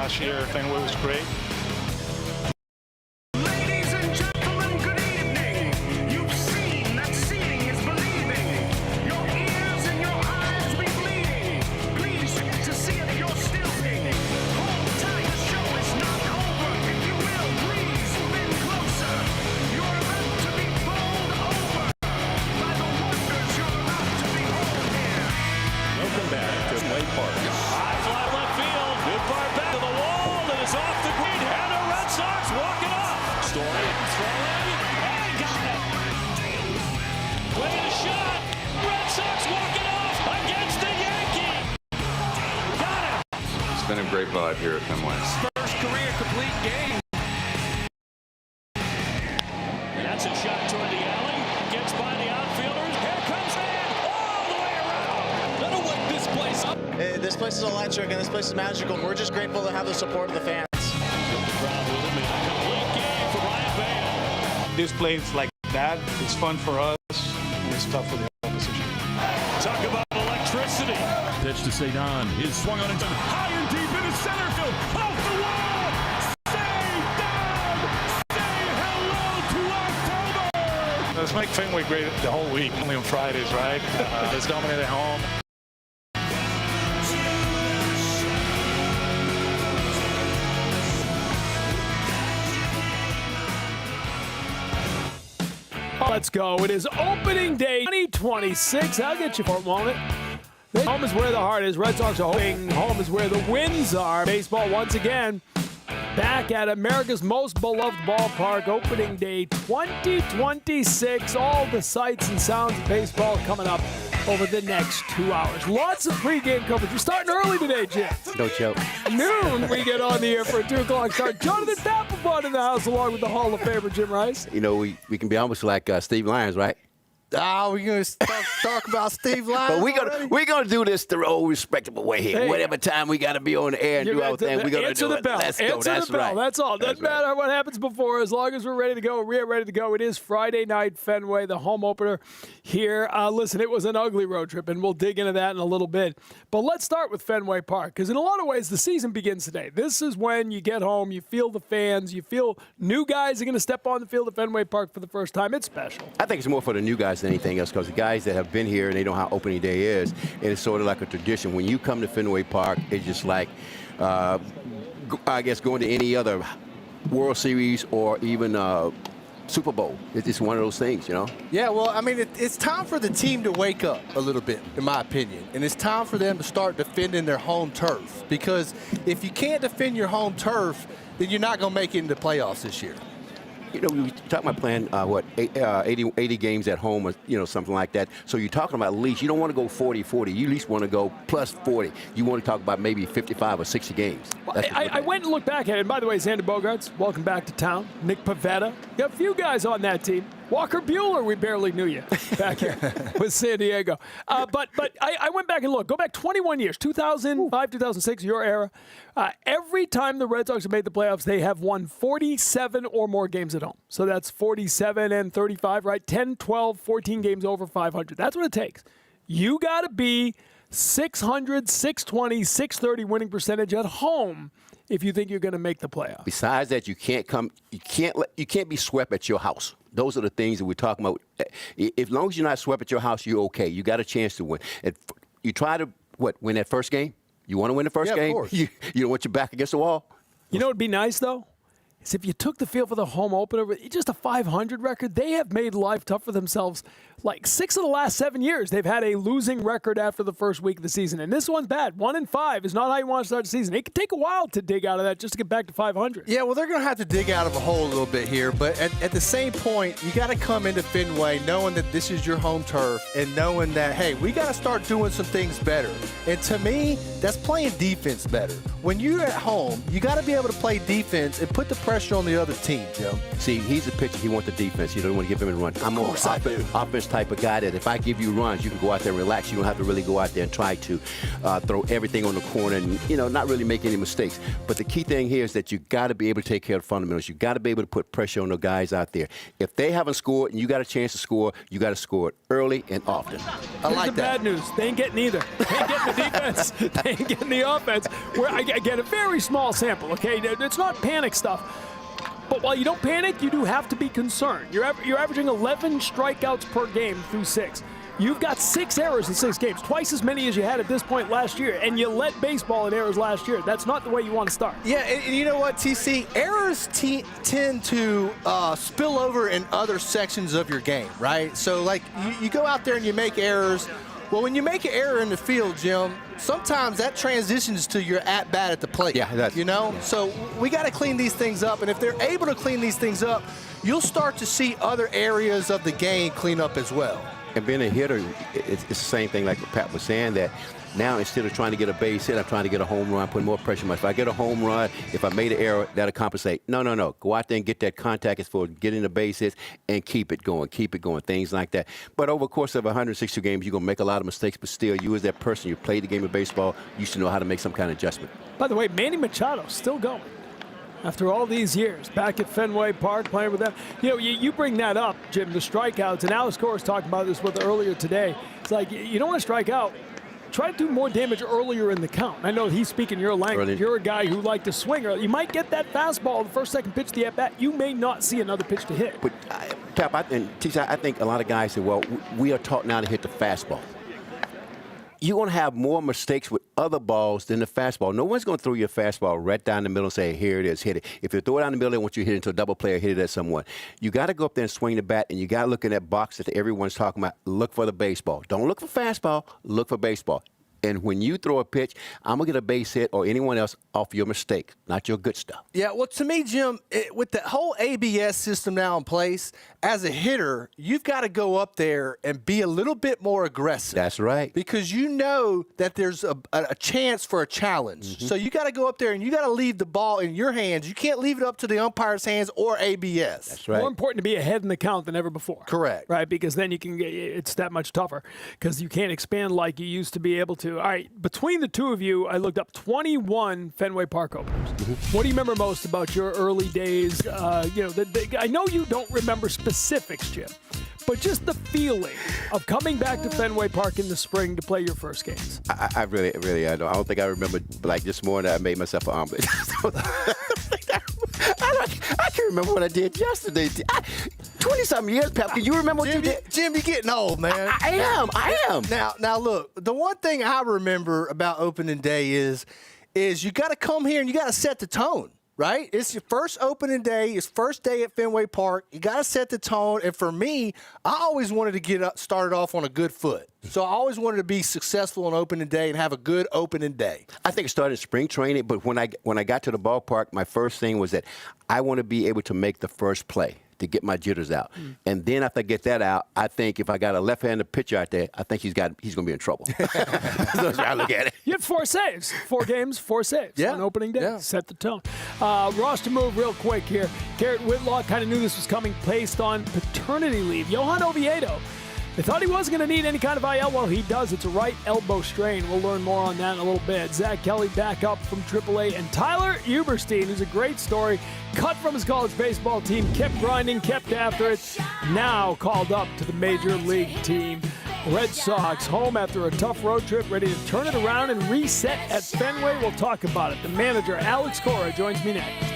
last year. Fenway was great. Ladies and gentlemen, good evening. You've seen that seeing is believing. Your ears and your eyes be bleeding. Please, to see it, you're still thinking. Hold tight, the show is not over. If you will, please move in closer. You're about to be bowled over by the wonders you're about to behold here. Welcome back to Fenway Park. High fly left field. Good far back to the wall. It is off the green. And the Red Sox walk it off. Story. Throw in. And got it. Way to shot. Red Sox walk it off against the Yankees. Got it. It's been a great vibe here at Fenway. First career complete game. That's a shot toward the alley. Gets by the outfielders. Here comes man. All the way around. That'll wake this place up. This place is electric and this place is magical. We're just grateful to have the support of the fans. Crowd with him. A complete game for Ryan Van. This plays like that. It's fun for us, and it's tough for the opposition. Talk about electricity. Pitch to Cedon. He's swung on into high and deep into center field. Off the wall. Say down. Say hello to October. Let's make Fenway great the whole week, only on Fridays, right? Let's dominate at home. Let's go. It is opening day 2026. I'll get you for a moment. Home is where the heart is. Red Sox are hoping home is where the wins are. Baseball once again back at America's most beloved ballpark. Opening day 2026. All the sights and sounds of baseball coming up over the next 2 hours. Lots of pregame coverage. We're starting early today, Jim. No joke. Noon, we get on the air for a 2 o'clock start. Jonathan Papelbon in the house along with the Hall of Famer, Jim Rice. You know, we can be almost like Steve Lyons, right? We're going to talk about Steve Lyons. But we're gonna do this the old respectable way here. Hey. Whatever time we got to be on the air and do our thing, we're going to do it. Bell. Let's go. Answer That's the bell. right. That's all. Doesn't matter what happens before. As long as we're ready to go, we're ready to go. It is Friday night Fenway, the home opener here. Listen, it was an ugly road trip, and we'll dig into that in a little bit. But let's start with Fenway Park, because in a lot of ways, the season begins today. This is when you get home, you feel the fans, you feel new guys are going to step on the field at Fenway Park for the first time. It's special. I think it's more for the new guys than anything else, because the guys that have been here and they know how opening day is, and it's sort of like a tradition. When you come to Fenway Park, it's just like, I guess, going to any other World Series or even Super Bowl. It's just one of those things, you know? Yeah, well, I mean, it's time for the team to wake up a little bit, in my opinion. And it's time for them to start defending their home turf. Because if you can't defend your home turf, then you're not going to make it into playoffs this year. You know, we talking about playing, 80 games at home or, you know, something like that. So you're talking about at least, you don't want to go 40-40. You at least want to go plus 40. You want to talk about maybe 55 or 60 games. Well, I went and looked back at it. And by the way, Xander Bogaerts, welcome back to town. Nick Pivetta. You got a few guys on that team. Walker Buehler, we barely knew you back here with San Diego. But I went back and looked. Go back 21 years, 2005, 2006, your era. Every time the Red Sox have made the playoffs, they have won 47 or more games at home. So that's 47 and 35, right? 10, 12, 14 games over 500. That's what it takes. You got to be 600, 620, 630 winning percentage at home if you think you're going to make the playoffs. Besides that, you can't be swept at your house. Those are the things that we're talking about. As long as you're not swept at your house, you're okay. You got a chance to win. You try to, win that first game? You want to win the first game? Of course. You don't want your back against the wall? You know what would be nice, though? Is if you took the field for the home opener, just a 500 record, they have made life tough for themselves. Like 6 of the last 7 years, they've had a losing record after the first week of the season. And this one's bad. 1-5 is not how you want to start the season. It could take a while to dig out of that just to get back to 500. Yeah, well, they're going to have to dig out of a hole a little bit here. But at the same point, you got to come into Fenway knowing that this is your home turf and knowing that, hey, we got to start doing some things better. And to me, that's playing defense better. When you're at home, you got to be able to play defense and put the pressure on the other team, Joe. See, he's a pitcher. He wants the defense. He doesn't want to give him a run. I'm more offense type of guy that if I give you runs, you can go out there and relax. You don't have to really go out there and try to throw everything on the corner and, not really make any mistakes. But the key thing here is that you got to be able to take care of the fundamentals. You got to be able to put pressure on the guys out there. If they haven't scored and you got a chance to score, you got to score it early and often. Here's the bad news. They ain't getting either. They ain't getting the defense. They ain't getting the offense. again, a very small sample, okay? It's not panic stuff. But while you don't panic, you do have to be concerned. You're averaging 11 strikeouts per game through 6. You've got 6 errors in 6 games, twice as many as you had at this point last year, and you led baseball in errors last year. That's not the way you want to start. Yeah, and you know what, TC? Errors tend to spill over in other sections of your game, right? So, like, you go out there and you make errors. Well, when you make an error in the field, Jim, sometimes that transitions to your at-bat at the plate. Yeah, that's, you know? Yeah. So we got to clean these things up, and if they're able to clean these things up, you'll start to see other areas of the game clean up as well. And being a hitter, it's the same thing like Pat was saying, that now instead of trying to get a base hit, I'm trying to get a home run, putting more pressure on myself. If I get a home run, if I made an error, that'll compensate. No. Go out there and get that contact as for getting the base hits and keep it going, things like that. But over the course of 162 games, you're going to make a lot of mistakes, but still, you as that person, you played the game of baseball, you should know how to make some kind of adjustment. By the way, Manny Machado's still going. After all these years, back at Fenway Park, playing with them. You know, you bring that up, Jim, the strikeouts, and Alex Cora was talking about this with earlier today. It's like, you don't want to strike out. Try to do more damage earlier in the count. I know he's speaking your language. Early. You're a guy who liked to swing early. You might get that fastball, the first, second pitch of the at-bat. You may not see another pitch to hit. But, Pap, I think a lot of guys say, well, we are taught now to hit the fastball. You're going to have more mistakes with other balls than the fastball. No one's going to throw you a fastball right down the middle and say, here it is, hit it. If you throw it down the middle, they want you to hit it into a double play or hit it at someone. You got to go up there and swing the bat, and you got to look in that box that everyone's talking about. Look for the baseball. Don't look for fastball. Look for baseball. And when you throw a pitch, I'm going to get a base hit or anyone else off your mistake, not your good stuff. Yeah, well, to me, Jim, with the whole ABS system now in place, as a hitter, you've got to go up there and be a little bit more aggressive. That's right. Because you know that there's a chance for a challenge. Mm-hmm. So you got to go up there and you got to leave the ball in your hands. You can't leave it up to the umpire's hands or ABS. That's right. More important to be ahead in the count than ever before. Correct. Right, because then you can get, it's that much tougher because you can't expand like you used to be able to. All right, between the two of you, I looked up 21 Fenway Park openers. Mm-hmm. What do you remember most about your early days? I know you don't remember specifics, Jim, but just the feeling of coming back to Fenway Park in the spring to play your first games. I really, I don't think I remember, like this morning I made myself an omelet. I can't remember what I did yesterday. 20-something years, Pap. Can you remember what you did? Jim, you're getting old, man. I am. Now, look, the one thing I remember about opening day is you got to come here and you got to set the tone. Right? It's your first opening day. It's first day at Fenway Park. You got to set the tone. And for me, I always wanted to get started off on a good foot. So I always wanted to be successful on opening day and have a good opening day. I think it started spring training, but when I got to the ballpark, my first thing was that I want to be able to make the first play to get my jitters out. And then after I get that out, I think if I got a left-handed pitcher out there, I think he's going to be in trouble. That's how I look at it. You had 4 saves. 4 games, 4 saves on opening day. Yeah. Set the tone. Roster move real quick here. Garrett Whitlock kind of knew this was coming, placed on paternity leave. Johan Oviedo, they thought he wasn't going to need any kind of IL. Well, he does. It's a right elbow strain. We'll learn more on that in a little bit. Zach Kelly back up from AAA. And Tyler Uberstein, who's a great story, cut from his college baseball team, kept grinding, kept after it, now called up to the major league team. Red Sox home after a tough road trip, ready to turn it around and reset at Fenway. We'll talk about it. The manager, Alex Cora, joins me next.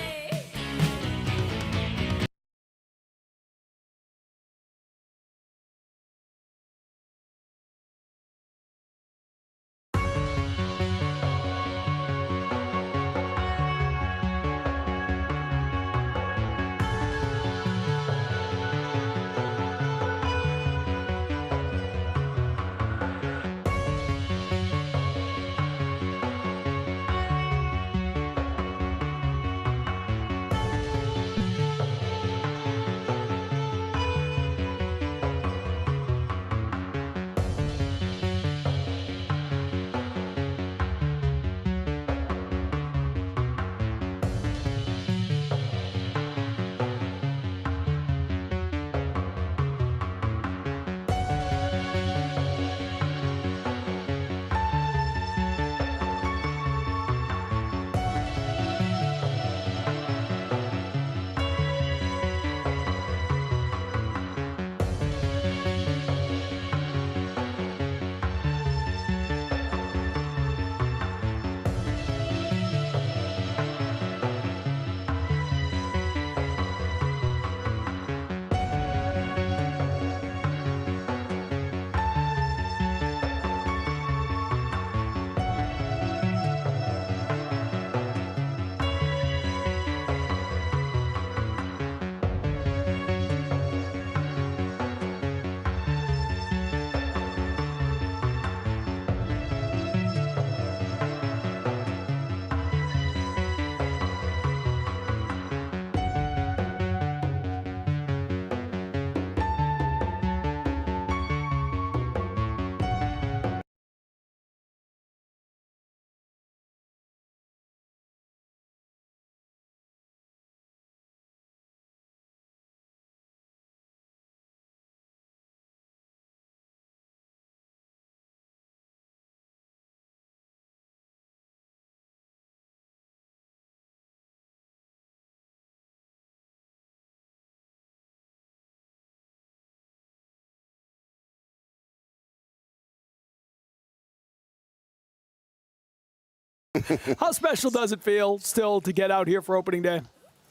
How special does it feel still to get out here for opening day?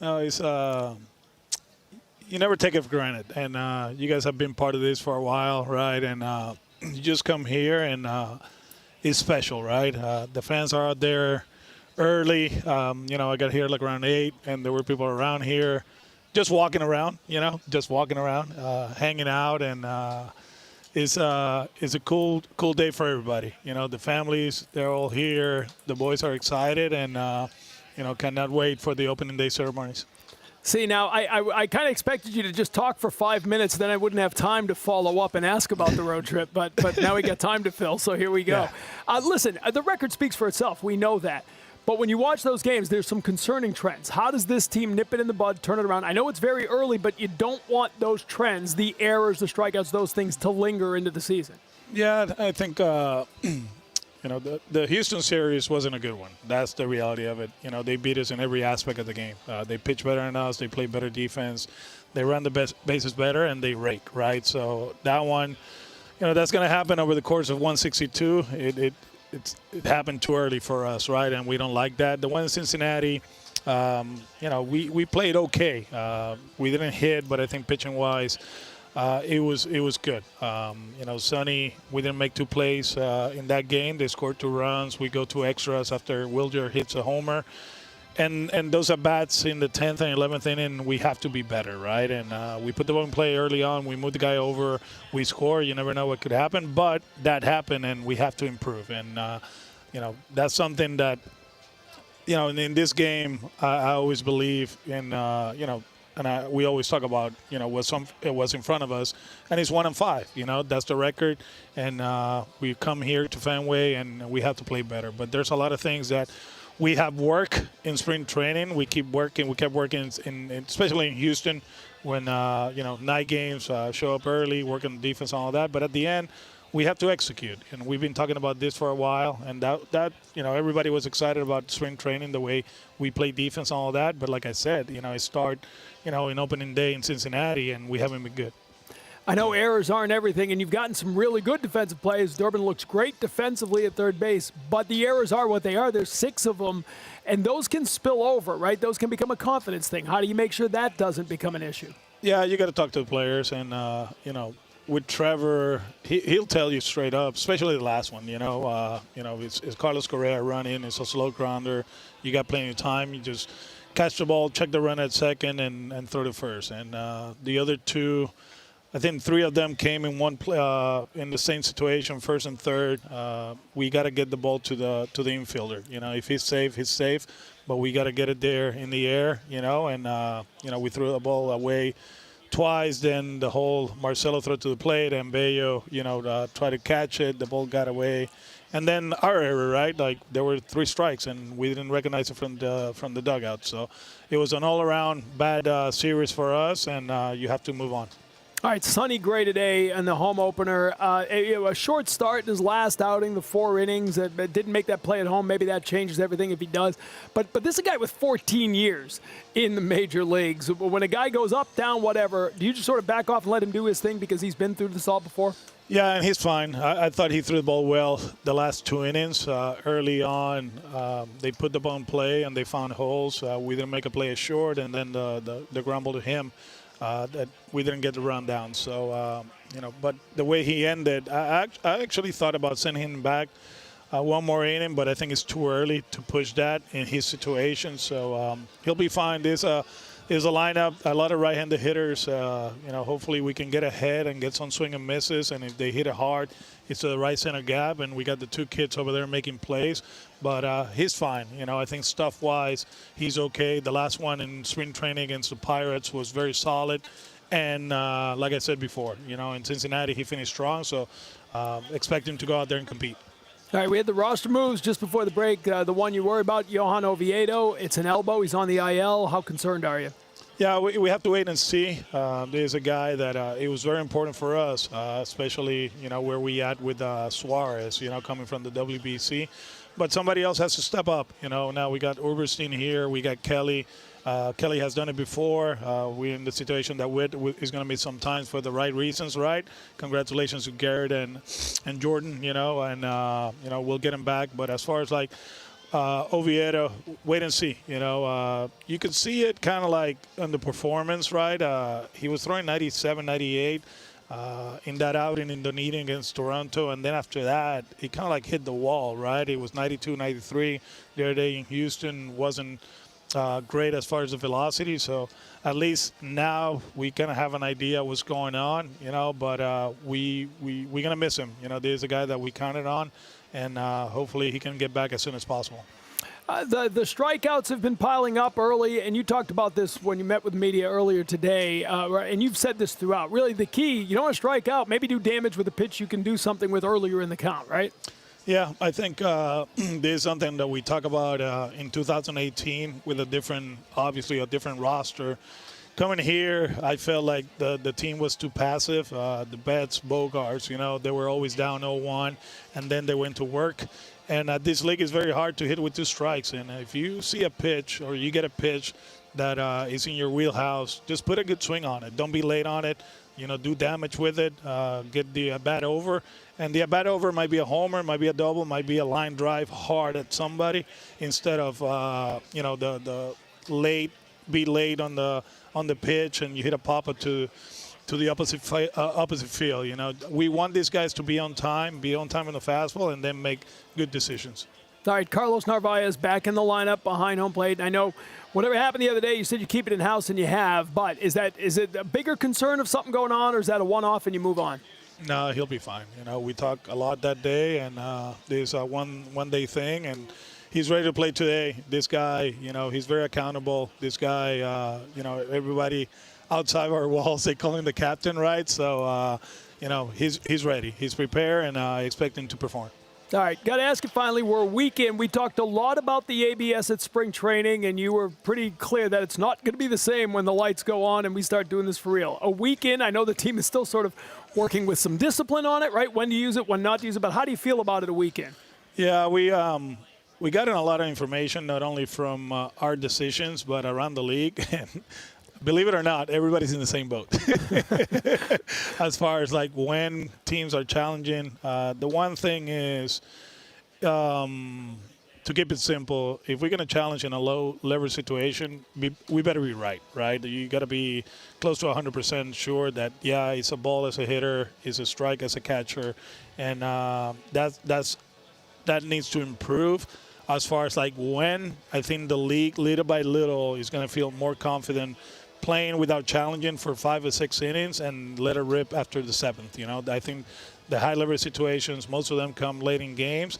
No, it's you never take it for granted, and you guys have been part of this for a while, right? And you just come here, and it's special, right? The fans are out there early. I got here like around 8, and there were people around here just walking around, hanging out, and it's a cool day for everybody. The families, they're all here. The boys are excited, and cannot wait for the opening day ceremonies. See, now, I kind of expected you to just talk for 5 minutes, then I wouldn't have time to follow up and ask about the road trip, but now we got time to fill, so here we go. Yeah. Listen, the record speaks for itself. We know that. But when you watch those games, there's some concerning trends. How does this team nip it in the bud, turn it around? I know it's very early, but you don't want those trends, the errors, the strikeouts, those things to linger into the season. Yeah, I think the Houston series wasn't a good one. That's the reality of it. They beat us in every aspect of the game. They pitch better than us. They play better defense. They run the bases better, and they rake, right? So that one, that's going to happen over the course of 162. It happened too early for us, right? And we don't like that. The one in Cincinnati, we played okay. We didn't hit, but I think pitching-wise, it was good. Sonny, we didn't make 2 plays in that game. They scored 2 runs. We go 2 extras after Wilder hits a homer. And those are bats in the 10th and 11th inning. We have to be better, right? And we put the ball in play early on. We moved the guy over. We score. You never know what could happen. But that happened, and we have to improve. And, that's something that, in this game, I always believe in, we always talk about, what's in front of us. And it's 1-5. That's the record. And we come here to Fenway, and we have to play better. But there's a lot of things that we have work in spring training. We keep working. We kept working, especially in Houston, when night games show up early, working on defense and all that. But at the end, we have to execute. And we've been talking about this for a while. And that everybody was excited about spring training, the way we play defense and all that. But like I said, it started, in opening day in Cincinnati, and we haven't been good. I know errors aren't everything, and you've gotten some really good defensive plays. Durbin looks great defensively at third base, but the errors are what they are. There's 6 of them, and those can spill over, right? Those can become a confidence thing. How do you make sure that doesn't become an issue? Yeah, you got to talk to the players, and, with Trevor, he'll tell you straight up, especially the last one, it's Carlos Correa running. It's a slow grounder. You got plenty of time. You just catch the ball, check the run at second, and throw to first. And the other 2, I think 3 of them came in one play, in the same situation, first and third. We got to get the ball to the infielder. If he's safe, he's safe. But we got to get it there in the air, and, we threw the ball away twice. Then the whole Marcelo throw to the plate, and Bello, tried to catch it. The ball got away. And then our error, right? Like, there were 3 strikes, and we didn't recognize it from the dugout. So it was an all-around bad series for us, and you have to move on. All right, Sonny Gray today in the home opener. A short start in his last outing, the 4 innings. Didn't make that play at home. Maybe that changes everything if he does. But this is a guy with 14 years in the major leagues. When a guy goes up, down, whatever, do you just sort of back off and let him do his thing because he's been through this all before? Yeah, and he's fine. I thought he threw the ball well the last 2 innings. Early on, they put the ball in play, and they found holes. We didn't make a play as short, and then the grumble to him. That we didn't get the run down. So, but the way he ended, I actually thought about sending him back one more inning, but I think it's too early to push that in his situation. So he'll be fine. There's a lineup, a lot of right-handed hitters. Hopefully we can get ahead and get some swing and misses. And if they hit it hard, it's to the right center gap. And we got the 2 kids over there making plays. But he's fine. I think stuff-wise, he's okay. The last one in spring training against the Pirates was very solid. And like I said before, in Cincinnati, he finished strong. So expect him to go out there and compete. All right, we had the roster moves just before the break. The one you worry about, Johan Oviedo, it's an elbow. He's on the IL. How concerned are you? Yeah, we have to wait and see. There's a guy that it was very important for us, especially, where we at with Suarez, coming from the WBC. But somebody else has to step up. Now we got Uberstein here. We got Kelly. Kelly has done it before. We're in the situation that Witt is going to miss some time for the right reasons, right? Congratulations to Garrett and Jordan, and we'll get him back. But as far as Oviedo, wait and see. You could see it kind of like on the performance, right? He was throwing 97, 98 in that outing in Dunedin against Toronto, and then after that, he kind of like hit the wall, right? It was 92, 93. The other day in Houston wasn't great as far as the velocity, so at least now we kind of have an idea what's going on, but we're going to miss him. There's a guy that we counted on, and hopefully he can get back as soon as possible. The strikeouts have been piling up early, and you talked about this when you met with media earlier today, and you've said this throughout. Really, the key, you don't want to strike out, maybe do damage with a pitch you can do something with earlier in the count, right? Yeah, I think there's something that we talk about in 2018 with a different roster. Coming here, I felt like the team was too passive. The Betts, Bogarts, they were always down 0-1, and then they went to work. And this league is very hard to hit with 2 strikes. And if you see a pitch or you get a pitch that is in your wheelhouse, just put a good swing on it. Don't be late on it. Do damage with it. Get the at-bat over. And the at-bat over might be a homer, might be a double, might be a line drive hard at somebody instead of, the late, be late on the pitch and you hit a pop-up to the opposite field. We want these guys to be on time on the fastball, and then make good decisions. All right, Carlos Narvaez back in the lineup behind home plate. I know whatever happened the other day, you said you keep it in-house, and you have, but is it a bigger concern of something going on, or is that a one-off and you move on? No, he'll be fine. We talked a lot that day, and there's a one-day thing, and he's ready to play today. This guy, he's very accountable. This guy, everybody outside our walls, they call him the captain, right? So, he's ready. He's prepared, and I expect him to perform. All right, got to ask you finally, we're a week in. We talked a lot about the ABS at spring training, and you were pretty clear that it's not going to be the same when the lights go on and we start doing this for real. A week in, I know the team is still sort of working with some discipline on it, right? When to use it, when not to use it, but how do you feel about it a week in? Yeah, we got in a lot of information, not only from our decisions, but around the league. And believe it or not, everybody's in the same boat. As far as like when teams are challenging, the one thing is to keep it simple. If we're going to challenge in a low leverage situation, we better be right? You got to be close to 100% sure that it's a ball as a hitter, it's a strike as a catcher, and that needs to improve. As far as like when, I think the league little by little is going to feel more confident playing without challenging for 5 or 6 innings and let it rip after the 7th. I think the high leverage situations, most of them come late in games.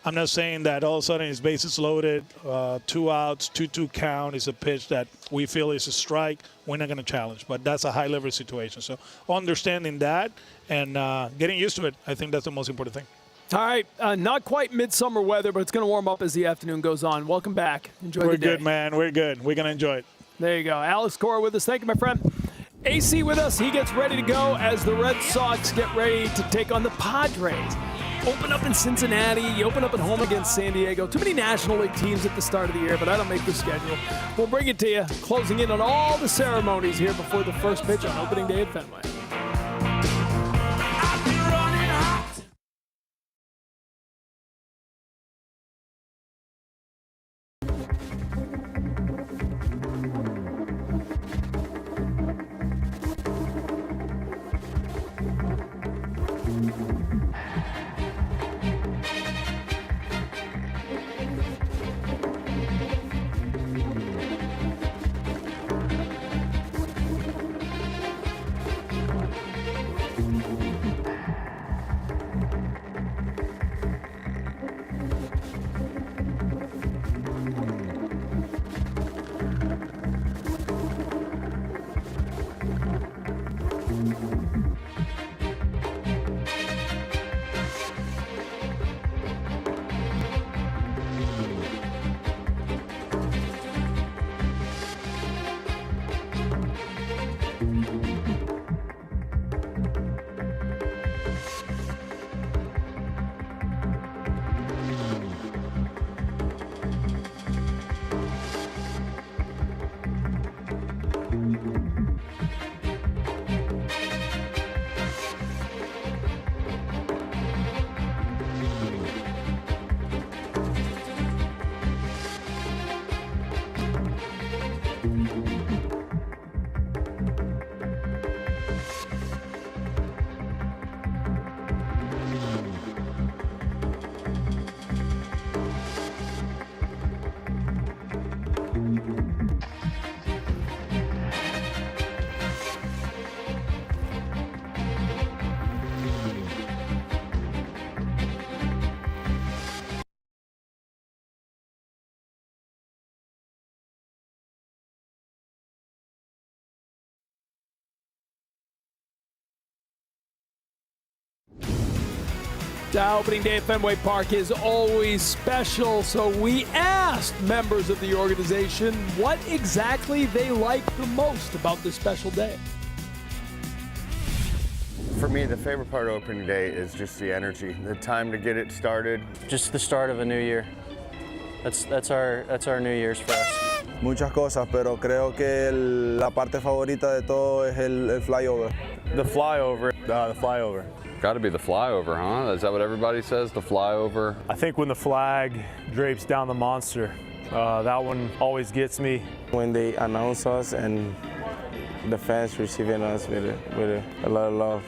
I'm not saying that all of a sudden it's bases loaded, 2 outs, 2-2 count is a pitch that we feel is a strike. We're not going to challenge, but that's a high leverage situation. So understanding that and getting used to it, I think that's the most important thing. All right, not quite midsummer weather, but it's going to warm up as the afternoon goes on. Welcome back. Enjoy the day. We're good, man. We're good. We're going to enjoy it. There you go. Alex Cora with us. Thank you, my friend. AC with us. He gets ready to go as the Red Sox get ready to take on the Padres. Open up in Cincinnati. You open up at home against San Diego. Too many National League teams at the start of the year, but I don't make the schedule. We'll bring it to you, closing in on all the ceremonies here before the first pitch on opening day at Fenway. Opening day at Fenway Park is always special, so we asked members of the organization what exactly they like the most about this special day. For me, the favorite part of opening day is just the energy, the time to get it started. Just the start of a new year. That's our New Year's for us. Muchas cosas, pero creo que la parte favorita de todo es el flyover. The flyover. The flyover. Got to be the flyover, huh? Is that what everybody says, the flyover? I think when the flag drapes down the monster, that one always gets me. When they announce us and the fans receiving us with a lot of love.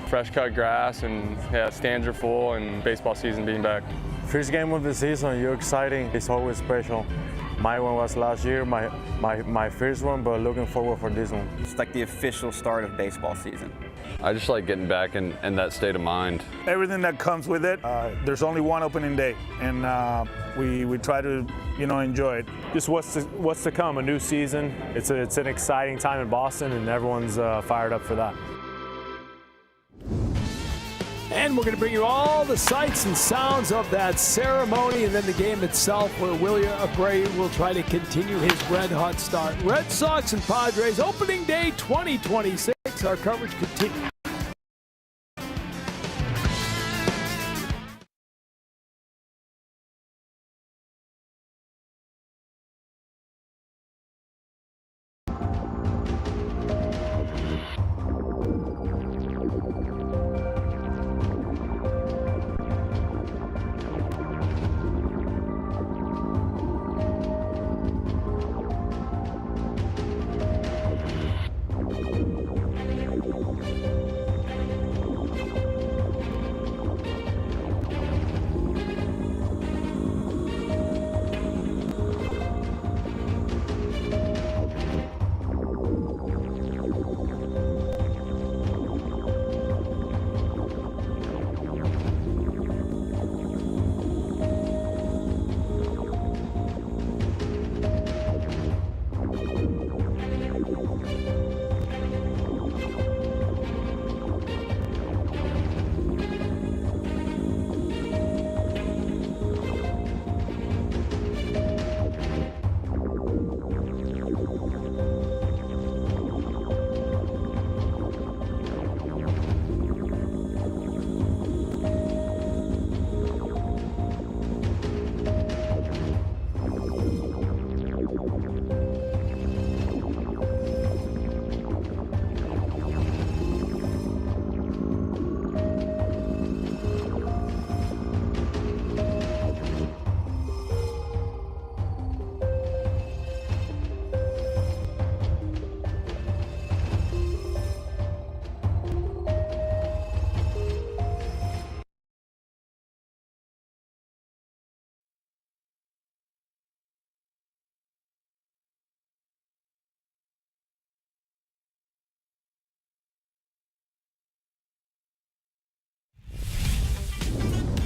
Fresh cut grass and stands are full and baseball season being back. First game of the season, you're exciting. It's always special. My one was last year, my first one, but looking forward for this one. It's like the official start of baseball season. I just like getting back in that state of mind. Everything that comes with it. There's only one opening day, and we try to enjoy it. Just what's to come, a new season. It's an exciting time in Boston, and everyone's fired up for that. And we're going to bring you all the sights and sounds of that ceremony and then the game itself, where William Abreu will try to continue his red-hot start. Red Sox and Padres, opening day 2026. Our coverage continues.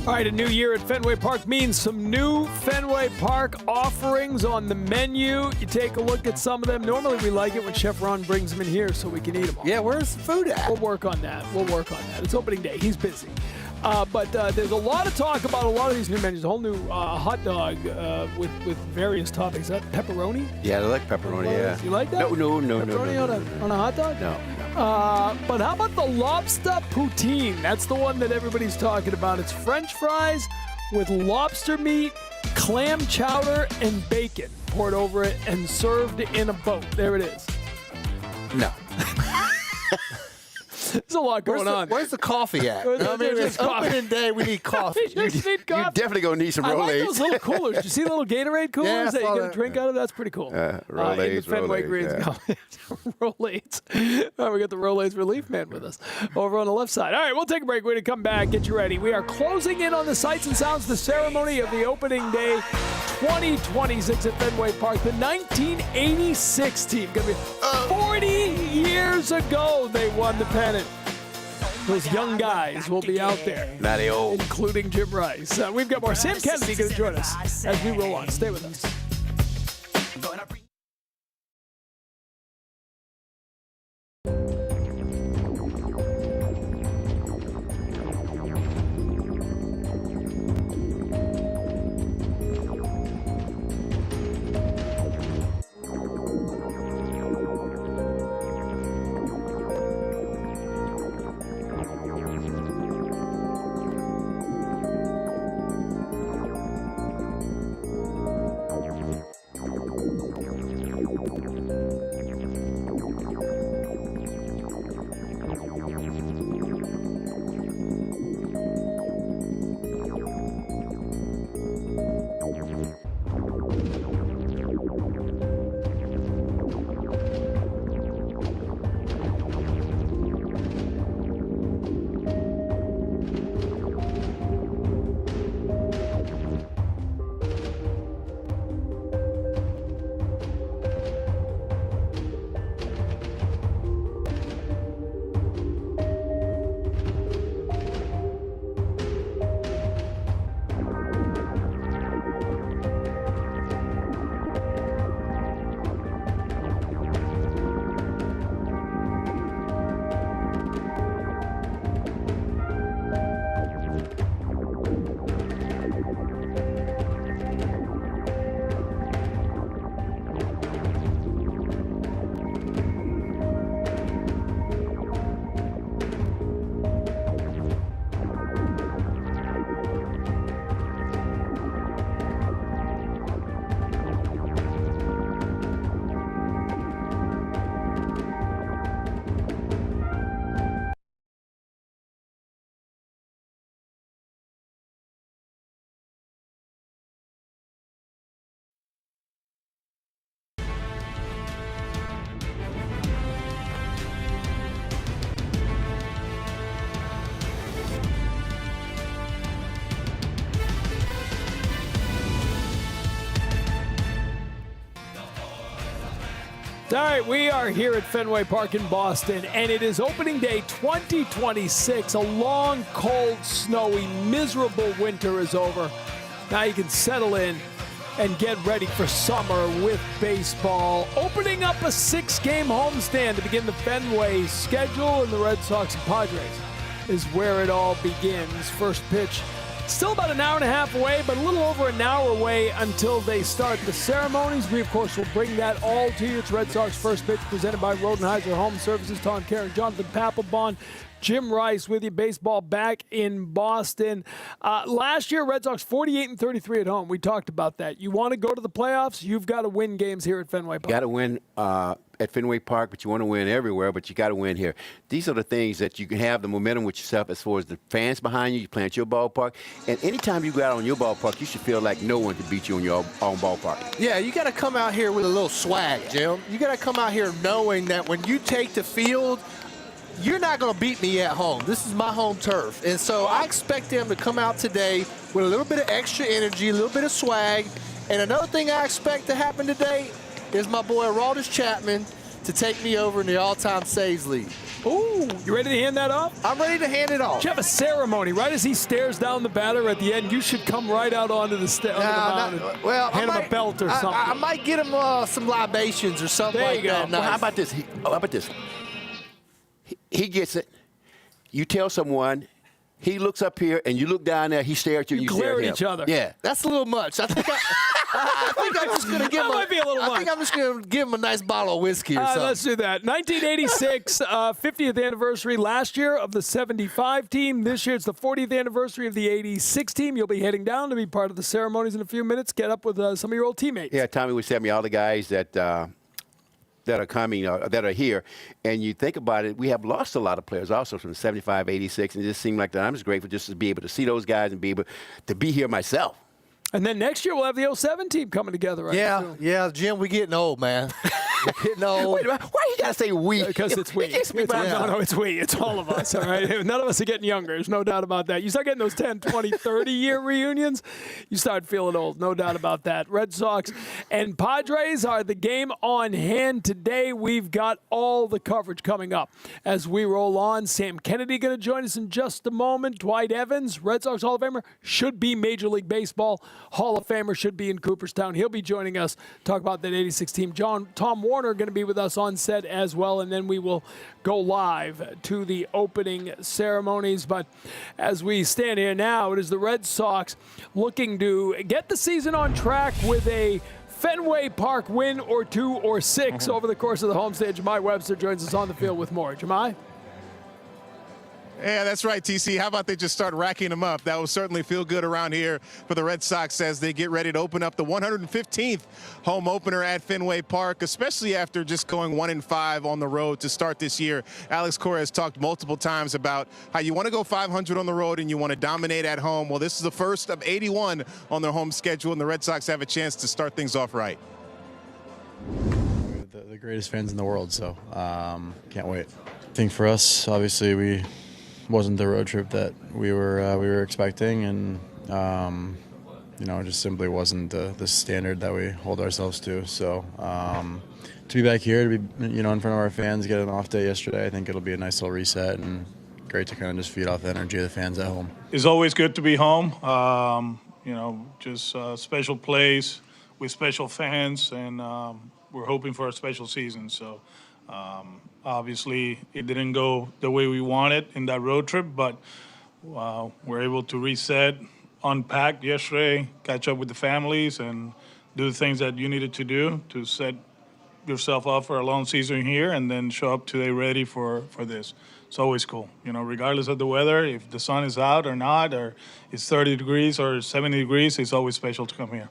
All right, a new year at Fenway Park means some new Fenway Park offerings on the menu. You take a look at some of them. Normally we like it when Chef Ron brings them in here so we can eat them all. Yeah, where's the food at? We'll work on that. It's opening day. He's busy. But there's a lot of talk about a lot of these new menus. A whole new hot dog with various toppings. Is that pepperoni? Yeah, I like pepperoni, yeah. You like that? No. Pepperoni on a hot dog? No. But how about the lobster poutine? That's the one that everybody's talking about. It's French fries with lobster meat, clam chowder, and bacon poured over it and served in a boat. There it is. No. There's a lot going on. Where's the coffee at? It's opening day. We need coffee. You need coffee. You're definitely going to need some I Rolaids. like those little coolers. Did you see the little Gatorade coolers Yeah, I that you saw get a that. drink out of? That's pretty cool. Rolaids, in the Fenway Rolaids, Greens. yeah. Rolaids. We got the Rolaids relief man with us over on the left side. All right, we'll take a break. We're going to come back. Get you ready. We are closing in on the sights and sounds, the ceremony of the opening day 2026 at Fenway Park. The 1986 team. Going to be 40 years ago they won the pennant. Those young guys will be out there, Not the old. including Jim Rice. We've got more. Sam Kennedy going to join us as we roll on. Stay with us. All right, we are here at Fenway Park in Boston, and it is opening day 2026. A long, cold, snowy, miserable winter is over. Now you can settle in and get ready for summer with baseball. Opening up a 6-game homestand to begin the Fenway schedule, and the Red Sox and Padres is where it all begins. First pitch still about an hour and a half away, but a little over an hour away until they start the ceremonies. We, of course, will bring that all to you. It's Red Sox first pitch presented by Rodenheiser Home Services. Tom Caron, Jonathan Papelbon, Jim Rice with you. Baseball back in Boston. Last year, Red Sox 48-33 at home. We talked about that. You want to go to the playoffs, you've got to win games here at Fenway Park. You got to win at Fenway Park, but you want to win everywhere, but you got to win here. These are the things that you can have the momentum with yourself as far as the fans behind you. You play at your ballpark. And anytime you go out on your ballpark, you should feel like no one can beat you on your own ballpark. Yeah, you got to come out here with a little swag, Jim. You got to come out here knowing that when you take the field, you're not going to beat me at home. This is my home turf. And so I expect them to come out today with a little bit of extra energy, a little bit of swag. And another thing I expect to happen today is my boy Aroldis Chapman to take me over in the all-time saves lead. Ooh, you ready to hand that off? I'm ready to hand it off. You have a ceremony. Right as he stares down the batter at the end, you should come right out onto the mound and hand him a belt or something. I might get him some libations or something there like you go. that. Nice. Well, how about this? He gets it. You tell someone. He looks up here, and you look down there. He stares at you. You glare stare at him. each other. Yeah, that's a little much. I think I'm just going to give him. That might be a little much. I think I'm just going to give him a nice bottle of whiskey or something. Let's do that. 1986, 50th anniversary last year of the 75 team. This year it's the 40th anniversary of the 86 team. You'll be heading down to be part of the ceremonies in a few minutes. Get up with some of your old teammates. Yeah, Tommy would send me all the guys that are coming, that are here. And you think about it, we have lost a lot of players also from the 75, 86, and it just seemed like that. I'm just grateful just to be able to see those guys and be able to be here myself. And then next year we'll have the 07 team coming together. Yeah, Jim, we're getting old, man. We're getting old. Wait a minute, why you gotta say we? Because it's we. No, it's we. It's all of us, all right? None of us are getting younger. There's no doubt about that. You start getting those 10, 20, 30-year reunions, you start feeling old. No doubt about that. Red Sox and Padres are the game on hand today. We've got all the coverage coming up as we roll on. Sam Kennedy going to join us in just a moment. Dwight Evans, Red Sox Hall of Famer, should be Major League Baseball Hall of Famer, should be in Cooperstown. He'll be joining us, talk about that 86 team. Tom Werner going to be with us on set as well, and then we will go live to the opening ceremonies. But as we stand here now, it is the Red Sox looking to get the season on track with a Fenway Park win or 2 or 6 over the course of the homestand. Jahmai Webster joins us on the field with more. Jahmai? Yeah, that's right, TC. How about they just start racking them up? That will certainly feel good around here for the Red Sox as they get ready to open up the 115th home opener at Fenway Park, especially after just going 1-5 on the road to start this year. Alex Cora has talked multiple times about how you want to go 500 on the road and you want to dominate at home. Well, this is the first of 81 on their home schedule, and the Red Sox have a chance to start things off right. The greatest fans in the world, so can't wait. I think for us, obviously, we wasn't the road trip that we were expecting, and it just simply wasn't the standard that we hold ourselves to. So to be back here, to be in front of our fans, get an off day yesterday, I think it'll be a nice little reset and great to kind of just feed off the energy of the fans at home. It's always good to be home. Just a special place with special fans, and we're hoping for a special season. So. Obviously, it didn't go the way we wanted in that road trip, but we're able to reset, unpack yesterday, catch up with the families, and do the things that you needed to do to set yourself up for a long season here, and then show up today ready for this. It's always cool, regardless of the weather, if the sun is out or not, or it's 30 degrees or 70 degrees, it's always special to come here.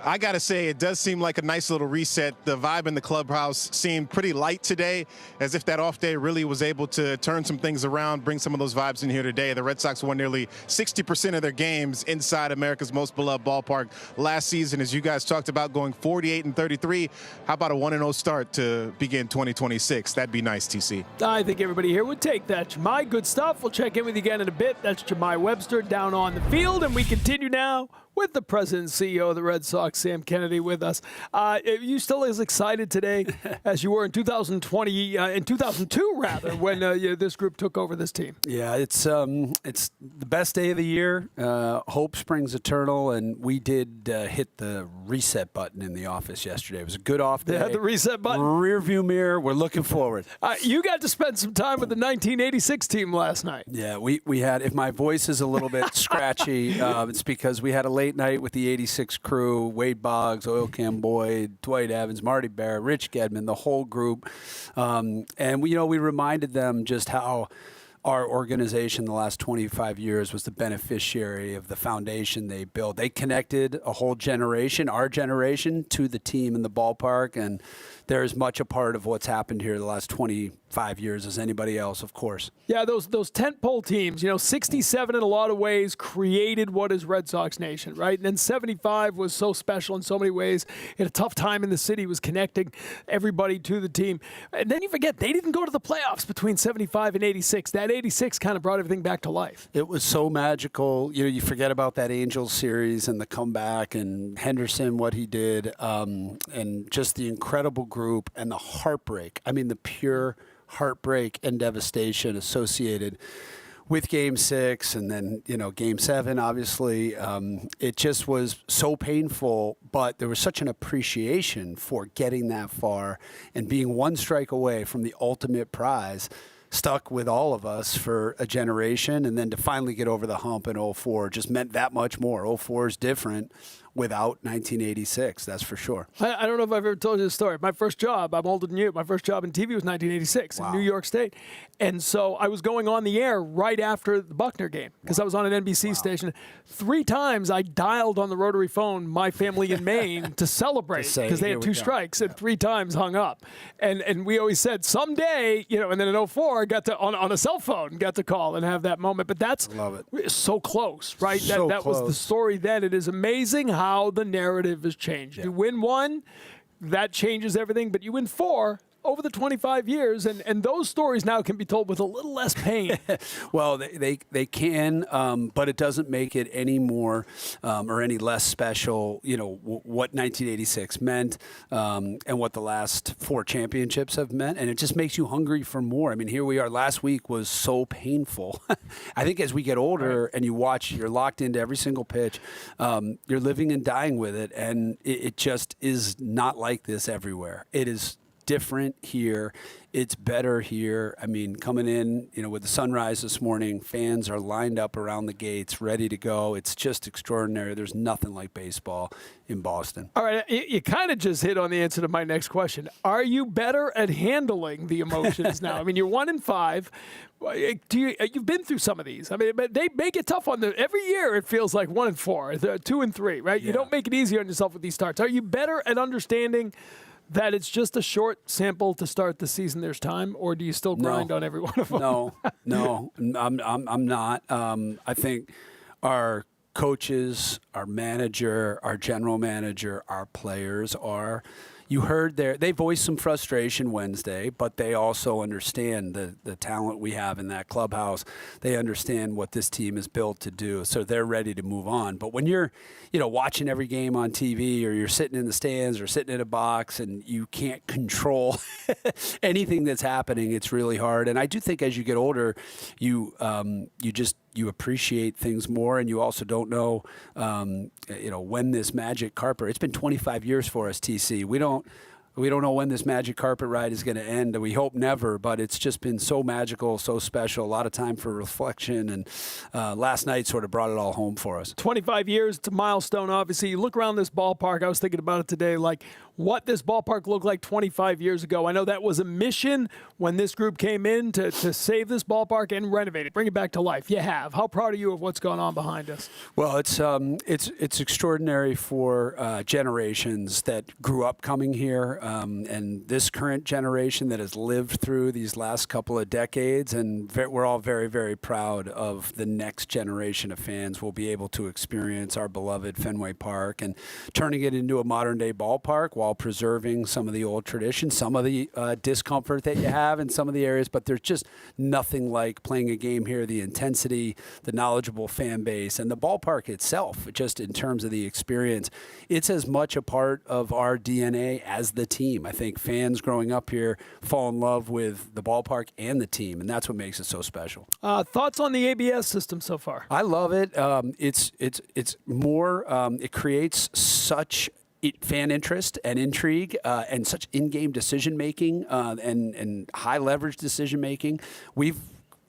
I got to say, it does seem like a nice little reset. The vibe in the clubhouse seemed pretty light today, as if that off day really was able to turn some things around, bring some of those vibes in here today. The Red Sox won nearly 60% of their games inside America's most beloved ballpark last season, as you guys talked about going 48-33. How about a 1-0 start to begin 2026? That'd be nice, TC. I think everybody here would take that. Jahmai, good stuff. We'll check in with you again in a bit. That's Jahmai Webster down on the field, and we continue now with the president and CEO of the Red Sox, Sam Kennedy, with us. Are you still as excited today as you were in 2002, rather, when this group took over this team? Yeah, it's the best day of the year. Hope springs eternal, and we did hit the reset button in the office yesterday. It was a good off day. They had the reset button. Rear view mirror. We're looking forward. You got to spend some time with the 1986 team last night. Yeah, we had. If my voice is a little bit scratchy, it's because we had a late night with the 86 crew, Wade Boggs, Oil Cam Boyd, Dwight Evans, Marty Barrett, Rich Gedman, the whole group. And we reminded them just how our organization the last 25 years was the beneficiary of the foundation they built. They connected a whole generation, our generation, to the team in the ballpark, and they're as much a part of what's happened here the last 25 years as anybody else, of course. Yeah, those tentpole teams, 67 in a lot of ways created what is Red Sox Nation, right? And then 75 was so special in so many ways. At a tough time in the city, was connecting everybody to the team. And then you forget, they didn't go to the playoffs between 75 and 86. That 86 kind of brought everything back to life. It was so magical. You forget about that Angels series and the comeback and Henderson, what he did, and just the incredible group and the heartbreak. I mean, the pure heartbreak and devastation associated with Game 6 and then, Game 7, obviously. It just was so painful, but there was such an appreciation for getting that far and being one strike away from the ultimate prize. Stuck with all of us for a generation, and then to finally get over the hump in 04 just meant that much more. 04 is different without 1986, that's for sure. I don't know if I've ever told you this story. My first job, I'm older than you, my first job in TV was 1986 in New York State. And so I was going on the air right after the Buckner game because I was on an NBC station. 3 times I dialed on the rotary phone my family in Maine to celebrate because they had 2 strikes and 3 times hung up. And we always said someday, and then in 04 I got to, on a cell phone, got to call and have that moment. But that's so close, right? That was the story then. It is amazing how the narrative has changed. You win 1, that changes everything, but you win 4 over the 25 years, and those stories now can be told with a little less pain. Well, they can, but it doesn't make it any more or any less special, what 1986 meant and what the last 4 championships have meant, and it just makes you hungry for more. I mean, here we are. Last week was so painful. I think as we get older and you watch, you're locked into every single pitch, you're living and dying with it, and it just is not like this everywhere. It is different here. It's better here. I mean, coming in, with the sunrise this morning, fans are lined up around the gates, ready to go. It's just extraordinary. There's nothing like baseball in Boston. All right, you kind of just hit on the answer to my next question. Are you better at handling the emotions now? I mean, you're 1-5. You've been through some of these. I mean, but they make it tough on every year. It feels like 1-4, 2-3, right? Yeah. You don't make it easy on yourself with these starts. Are you better at understanding that it's just a short sample to start the season, there's time, or do you still grind on every one of them? No, I'm not. I think our coaches, our manager, our general manager, our players are. You heard they voiced some frustration Wednesday, but they also understand the talent we have in that clubhouse. They understand what this team is built to do, so they're ready to move on. But when you're, watching every game on TV, or you're sitting in the stands or sitting in a box and you can't control anything that's happening, it's really hard. And I do think as you get older, you appreciate things more, and you also don't know, when this magic carpet. It's been 25 years for us, TC. We don't know when this magic carpet ride is going to end. We hope never, but it's just been so magical, so special. A lot of time for reflection, and last night sort of brought it all home for us. 25 years, it's a milestone, obviously. You look around this ballpark, I was thinking about it today, like what this ballpark looked like 25 years ago. I know that was a mission when this group came in to save this ballpark and renovate it, bring it back to life. You have. How proud are you of what's gone on behind us? Well, it's extraordinary for generations that grew up coming here. and this current generation that has lived through these last couple of decades, and we're all very, very proud of the next generation of fans will be able to experience our beloved Fenway Park and turning it into a modern-day ballpark while preserving some of the old traditions, some of the discomfort that you have in some of the areas, but there's just nothing like playing a game here, the intensity, the knowledgeable fan base, and the ballpark itself, just in terms of the experience. It's as much a part of our DNA as the team. I think fans growing up here fall in love with the ballpark and the team, and that's what makes it so special. Thoughts on the ABS system so far? I love it. It's more. It creates such fan interest and intrigue and such in-game decision making and high leverage decision making. We've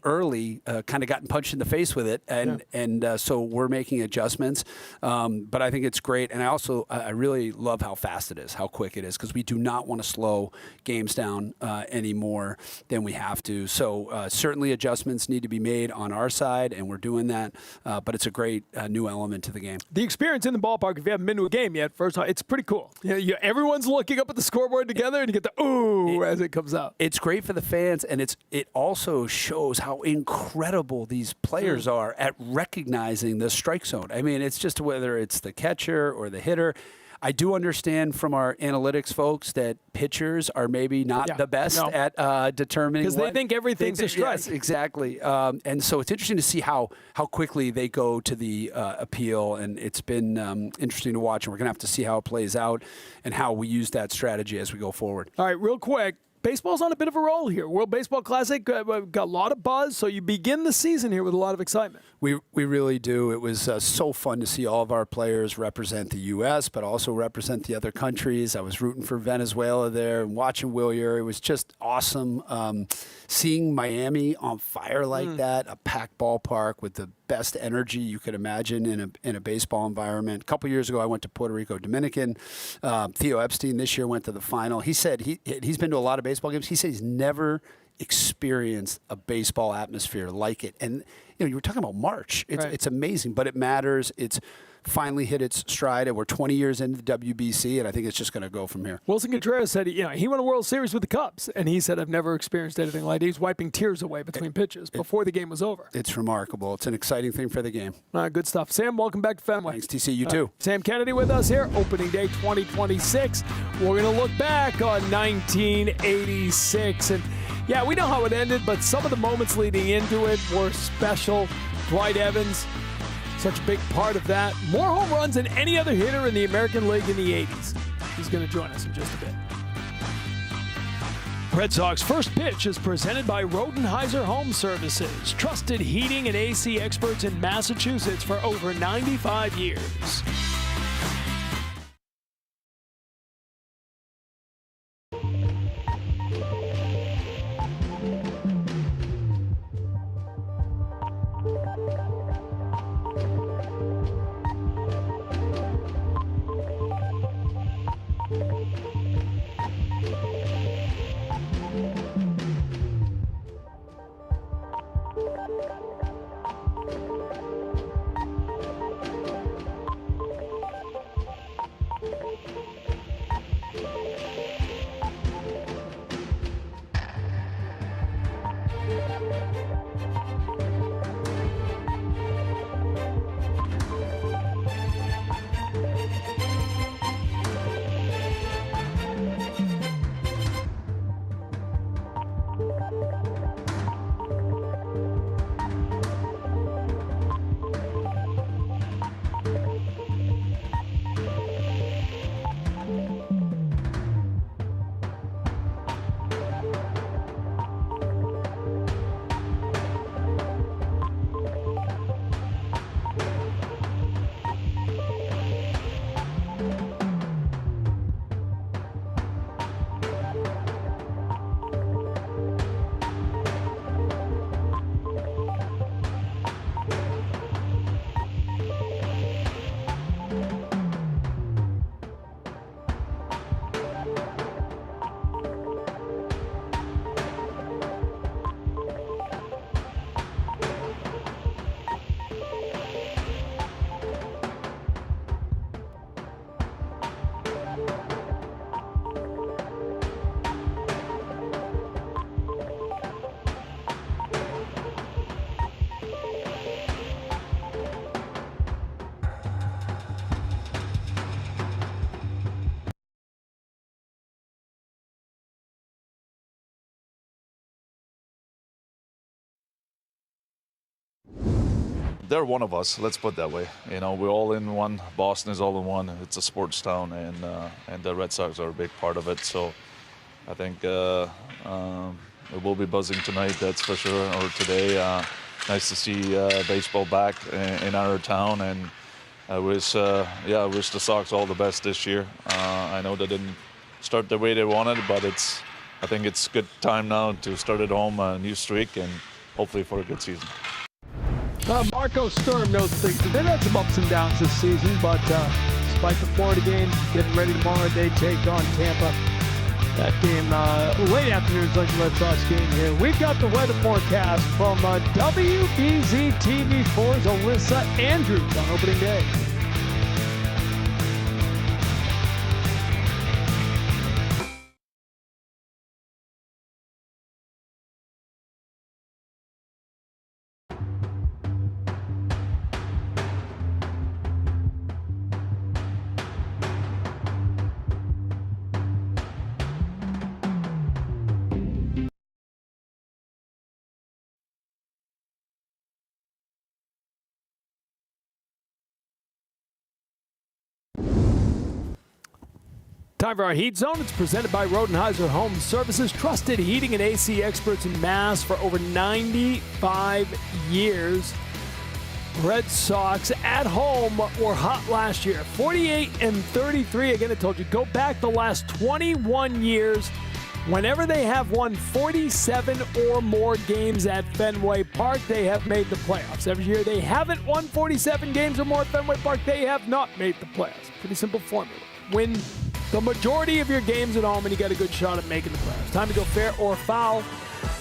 early kind of gotten punched in the face with it, and so we're making adjustments, but I think it's great. And I really love how fast it is, how quick it is, because we do not want to slow games down any more than we have to. So certainly adjustments need to be made on our side, and we're doing that, but it's a great new element to the game. The experience in the ballpark, if you haven't been to a game yet, first of all, it's pretty cool. Everyone's looking up at the scoreboard together, and you get the ooh as it comes out. It's great for the fans, and it also shows how incredible these players are at recognizing the strike zone. I mean, it's just whether it's the catcher or the hitter. I do understand from our analytics folks that pitchers are maybe not the best at determining, because they think everything's a strike. Yes, exactly. And so it's interesting to see how quickly they go to the appeal, and it's been interesting to watch, and we're going to have to see how it plays out and how we use that strategy as we go forward. All right, real quick. Baseball's on a bit of a roll here. World Baseball Classic got a lot of buzz, so you begin the season here with a lot of excitement. We really do. It was so fun to see all of our players represent the U.S., but also represent the other countries. I was rooting for Venezuela there and watching Willier. It was just awesome seeing Miami on fire like that, a packed ballpark with the best energy you could imagine in a baseball environment. A couple years ago, I went to Puerto Rico, Dominican. Theo Epstein this year went to the final. He said he's been to a lot of baseball games. He said he's never experienced a baseball atmosphere like it. And you were talking about March. It's amazing, but it matters. It's finally hit its stride, and we're 20 years into the WBC, and I think it's just going to go from here. Wilson Contreras said he won a World Series with the Cubs, and he said, I've never experienced anything like it. He's wiping tears away between pitches before the game was over. It's remarkable. It's an exciting thing for the game. Good stuff. Sam, welcome back to Fenway. Thanks, TC. You too. Sam Kennedy with us here, opening day 2026. We're going to look back on 1986, and yeah, we know how it ended, but some of the moments leading into it were special. Dwight Evans, such a big part of that. More home runs than any other hitter in the American League in the 80s. He's going to join us in just a bit. Red Sox First Pitch is presented by Rodenheiser Home Services, trusted heating and AC experts in Massachusetts for over 95 years. they're one of us. Let's put it that way. You know, we're all in one. Boston is all in one. It's a sports town, and the Red Sox are a big part of it. So I think it will be buzzing tonight, that's for sure, or today. Nice to see baseball back in our town, and I wish the Sox all the best this year. I know they didn't start the way they wanted, but I think it's good time now to start at home, a new streak, and hopefully for a good season. Marco Sturm notes things. They've had some ups and downs this season, but despite the Florida game, getting ready tomorrow, they take on Tampa. That game late afternoon is like the Red Sox game here. We've got the weather forecast from WBZ TV4's Alyssa Andrews on opening day. Time for our Heat Zone. It's presented by Rodenheiser Home Services, trusted heating and AC experts in Mass for over 95 years. Red Sox at home were hot last year, 48-33. Again, I told you, go back the last 21 years. Whenever they have won 47 or more games at Fenway Park, they have made the playoffs. Every year they haven't won 47 games or more at Fenway Park, they have not made the playoffs. Pretty simple formula. Win the majority of your games at home, and you got a good shot at making the playoffs. Time to go fair or foul.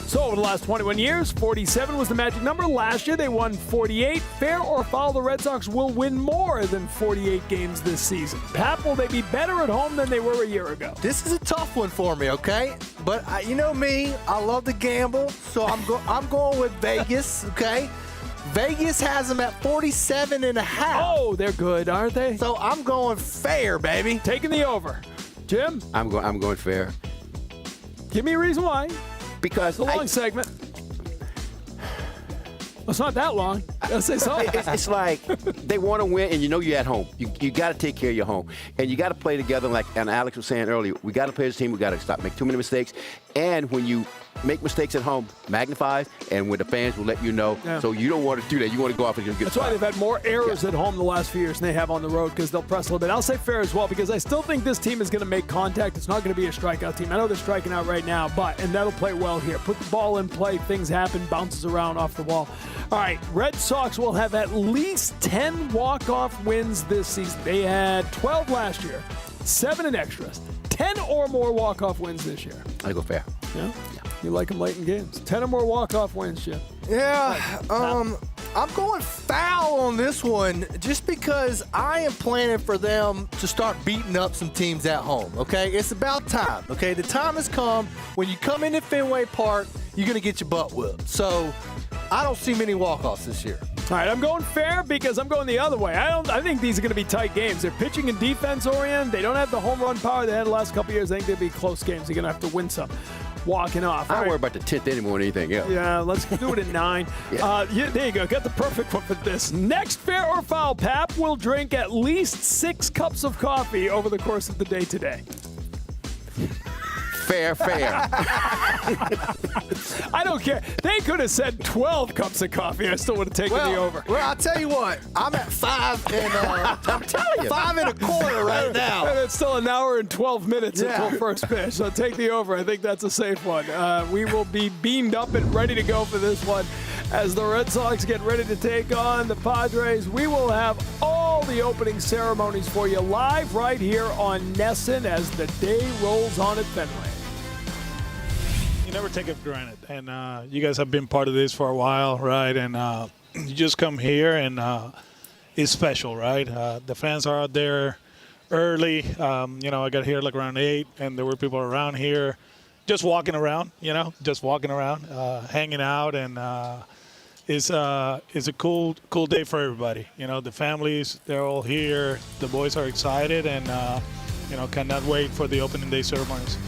So over the last 21 years, 47 was the magic number. Last year, they won 48. Fair or foul, the Red Sox will win more than 48 games this season. Pap, will they be better at home than they were a year ago? This is a tough one for me, okay? But you know me, I love to gamble, so I'm going with Vegas, okay? Vegas has them at 47.5. Oh, they're good, aren't they? So I'm going fair, baby. Taking the over. Jim? I'm going fair. Give me a reason why. Because it's a long segment. Well, it's not that long. Let's say so. It's like they want to win, and you know you're at home. You got to take care of your home, and you got to play together. Like and Alex was saying earlier, we got to play as a team. We got to stop making too many mistakes. And when you make mistakes at home, magnifies, and when the fans will let you know. Yeah. So you don't want to do that. You want to go off and just get. That's why they've had more errors at home the last few years than they have on the road because they'll press a little bit. I'll say fair as well because I still think this team is going to make contact. It's not going to be a strikeout team. I know they're striking out right now, and that'll play well here. Put the ball in play, things happen, bounces around off the wall. All right, Red Sox will have at least 10 walk-off wins this season. They had 12 last year, 7 in extras, 10 or more walk-off wins this year. I go fair. Yeah? You like them late in games. 10 or more walk-off wins, Jim. Yeah, I'm going foul on this one just because I am planning for them to start beating up some teams at home, okay? It's about time, okay? The time has come. When you come into Fenway Park, you're going to get your butt whipped. So I don't see many walk-offs this year. All right, I'm going fair because I'm going the other way. I think these are going to be tight games. They're pitching and defense oriented. They don't have the home run power they had the last couple years. I think they'll be close games. They're going to have to win some. Walking off. I don't worry about the 10th inning more than anything else. Yeah, let's do it at 9. Yeah. There you go. Got the perfect one for this. Next, fair or foul, Pap will drink at least 6 cups of coffee over the course of the day today. Fair. I don't care. They could have said 12 cups of coffee. I still would have taken the over. Well, I'll tell you what. I'm at 5 and I'm telling you, 5 1/4 right now. And it's still an hour and 12 minutes until first pitch. So take the over. I think that's a safe one. We will be beamed up and ready to go for this one. As the Red Sox get ready to take on the Padres, we will have all the opening ceremonies for you live right here on NESN as the day rolls on at Fenway. You never take it for granted, and you guys have been part of this for a while, right? And you just come here, and it's special, right? The fans are out there early. I got here like around 8, and there were people around here just walking around, hanging out, and it's a cool day for everybody. The families, they're all here. The boys are excited, and cannot wait for the opening day ceremonies.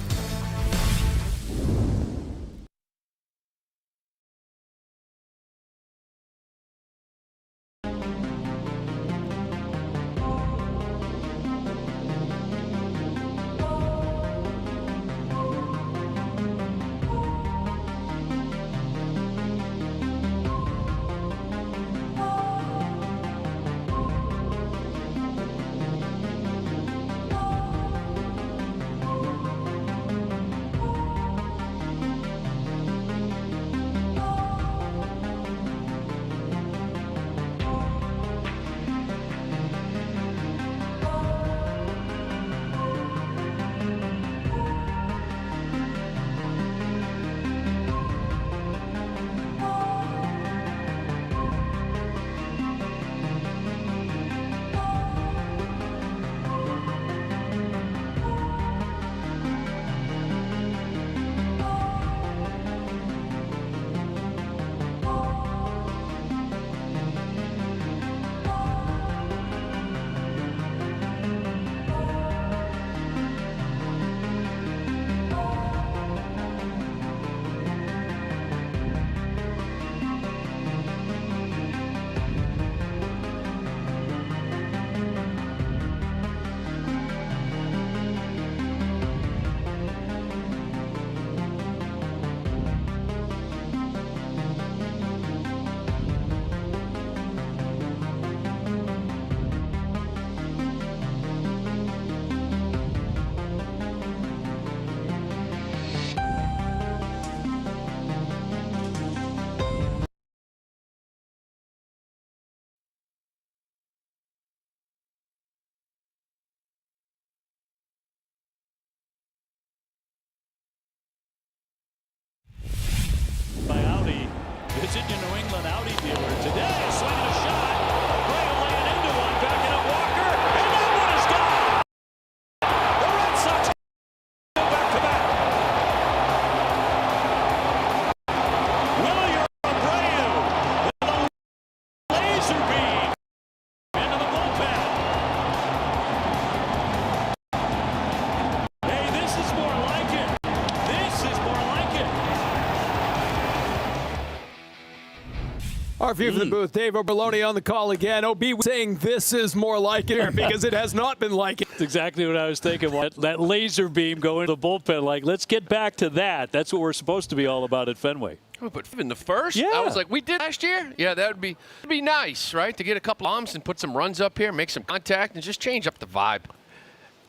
Our view from the booth, Dave Oberloni on the call again. OB saying this is more like it here because it has not been like it. That's exactly what I was thinking. That laser beam going to the bullpen, like, let's get back to that. That's what we're supposed to be all about at Fenway. Oh, but in the first, Yeah. I was like, we did last year? Yeah, that'd be nice, right? To get a couple bombs and put some runs up here, make some contact, and just change up the vibe.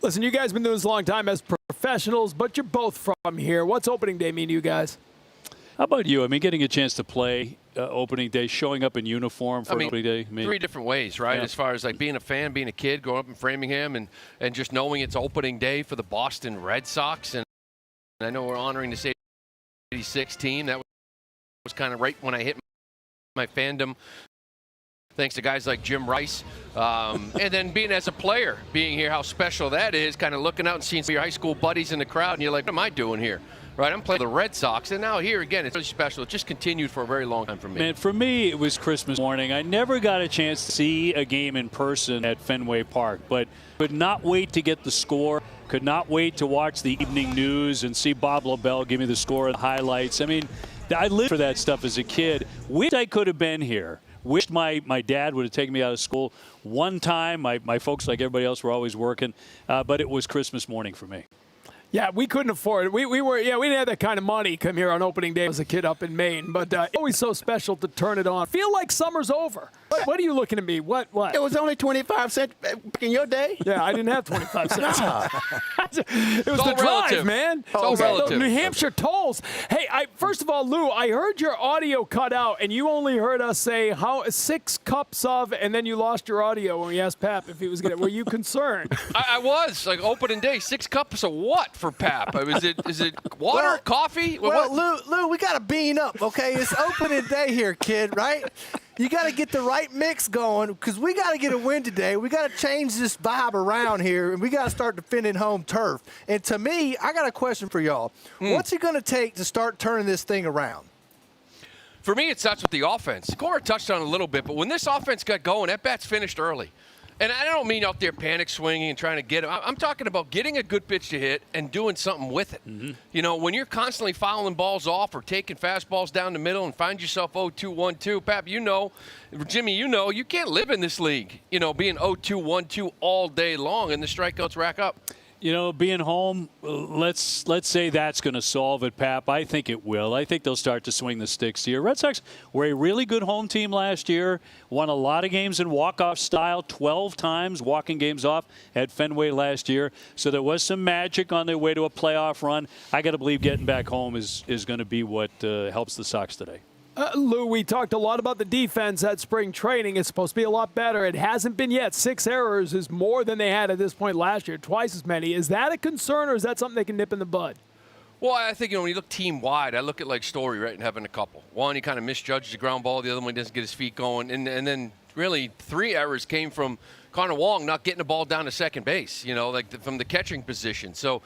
Listen, you guys have been doing this a long time as professionals, but you're both from here. What's opening day mean to you guys? How about you? I mean, getting a chance to play opening day, showing up in uniform for opening day. Three different ways, right? Yeah. As far as like being a fan, being a kid, growing up in Framingham, and just knowing it's opening day for the Boston Red Sox. And I know we're honoring this 86 team. That was kind of right when I hit my fandom. Thanks to guys like Jim Rice. And then being as a player, being here, how special that is, kind of looking out and seeing your high school buddies in the crowd, and you're like, what am I doing here? Right, I'm playing the Red Sox, and now here again, it's really special. It just continued for a very long time for me. Man, for me, it was Christmas morning. I never got a chance to see a game in person at Fenway Park, but could not wait to get the score. Could not wait to watch the evening news and see Bob LaBelle give me the score and the highlights. I mean, I lived for that stuff as a kid. Wished I could have been here. Wished my dad would have taken me out of school one time. My folks, like everybody else, were always working, but it was Christmas morning for me. Yeah, we couldn't afford it. We didn't have that kind of money come here on opening day as a kid up in Maine, but always so special to turn it on. Feel like summer's over. What are you looking at me? What? It was only 25 cents in your day. Yeah, I didn't have 25 cents. It was all the drive, relative. man. It's all relative. New Hampshire tolls. Hey, first of all, Lou, I heard your audio cut out, and you only heard us say 6 cups of, and then you lost your audio when we asked Pap if he was going to. Were you concerned? I was, like, opening day, 6 cups of what for Pap? Is it water, coffee? Well, Lou, we got to bean up, okay? It's opening day here, kid, right? You got to get the right mix going because we got to get a win today. We got to change this vibe around here, and we got to start defending home turf. And to me, I got a question for y'all. What's it going to take to start turning this thing around? For me, it starts with the offense. Cora touched on it a little bit, but when this offense got going, that bat's finished early. And I don't mean out there panic swinging and trying to get him. I'm talking about getting a good pitch to hit and doing something with it. Mm-hmm. You know, when you're constantly fouling balls off or taking fastballs down the middle and find yourself 0-2-1-2, Pap, you know, Jimmy, you know, you can't live in this league, you know, being 0-2-1-2 all day long and the strikeouts rack up. You know, being home, let's say that's going to solve it, Pap. I think it will. I think they'll start to swing the sticks here. Red Sox were a really good home team last year, won a lot of games in walk-off style, 12 times walking games off at Fenway last year. So there was some magic on their way to a playoff run. I got to believe getting back home is going to be what helps the Sox today. Lou, we talked a lot about the defense at spring training. It's supposed to be a lot better. It hasn't been yet. 6 errors is more than they had at this point last year, twice as many. Is that a concern, or is that something they can nip in the bud? Well, I think, you know, when you look team-wide, I look at like Story, right, and having a couple. One, he kind of misjudges the ground ball. The other one doesn't get his feet going. And then really 3 errors came from Connor Wong not getting the ball down to second base, you know, like from the catching position. So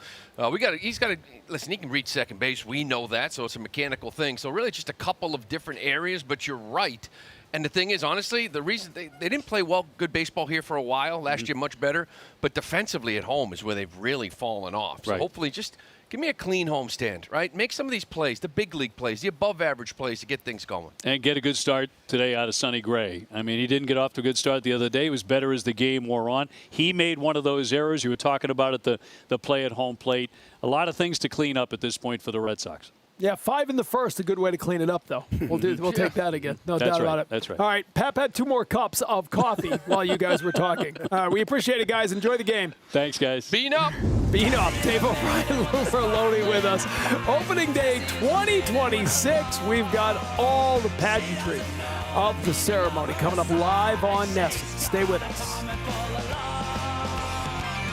he's got to, listen, he can reach second base. We know that, so it's a mechanical thing. So really just a couple of different areas, but you're right. And the thing is, honestly, the reason they didn't play good baseball here for a while, last year much better, but defensively at home is where they've really fallen off. So hopefully just give me a clean homestand, right? Make some of these plays, the big league plays, the above average plays to get things going. And get a good start today out of Sonny Gray. I mean, he didn't get off to a good start the other day. He was better as the game wore on. He made one of those errors you were talking about at the play at home plate. A lot of things to clean up at this point for the Red Sox. Yeah, 5 in the first, a good way to clean it up, though. We'll take that again. No doubt about it. That's right. All right, Pap had 2 more cups of coffee while you guys were talking. We appreciate it, guys. Enjoy the game. Thanks, guys. Bean up. Bean up. Dave O'Brien, Lou Ferloni with us. Opening day 2026. We've got all the pageantry of the ceremony coming up live on NESN. Stay with us.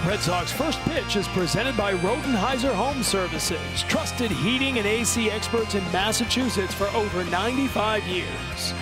Red Sox first pitch is presented by Rodenheiser Home Services, trusted heating and AC experts in Massachusetts for over 95 years.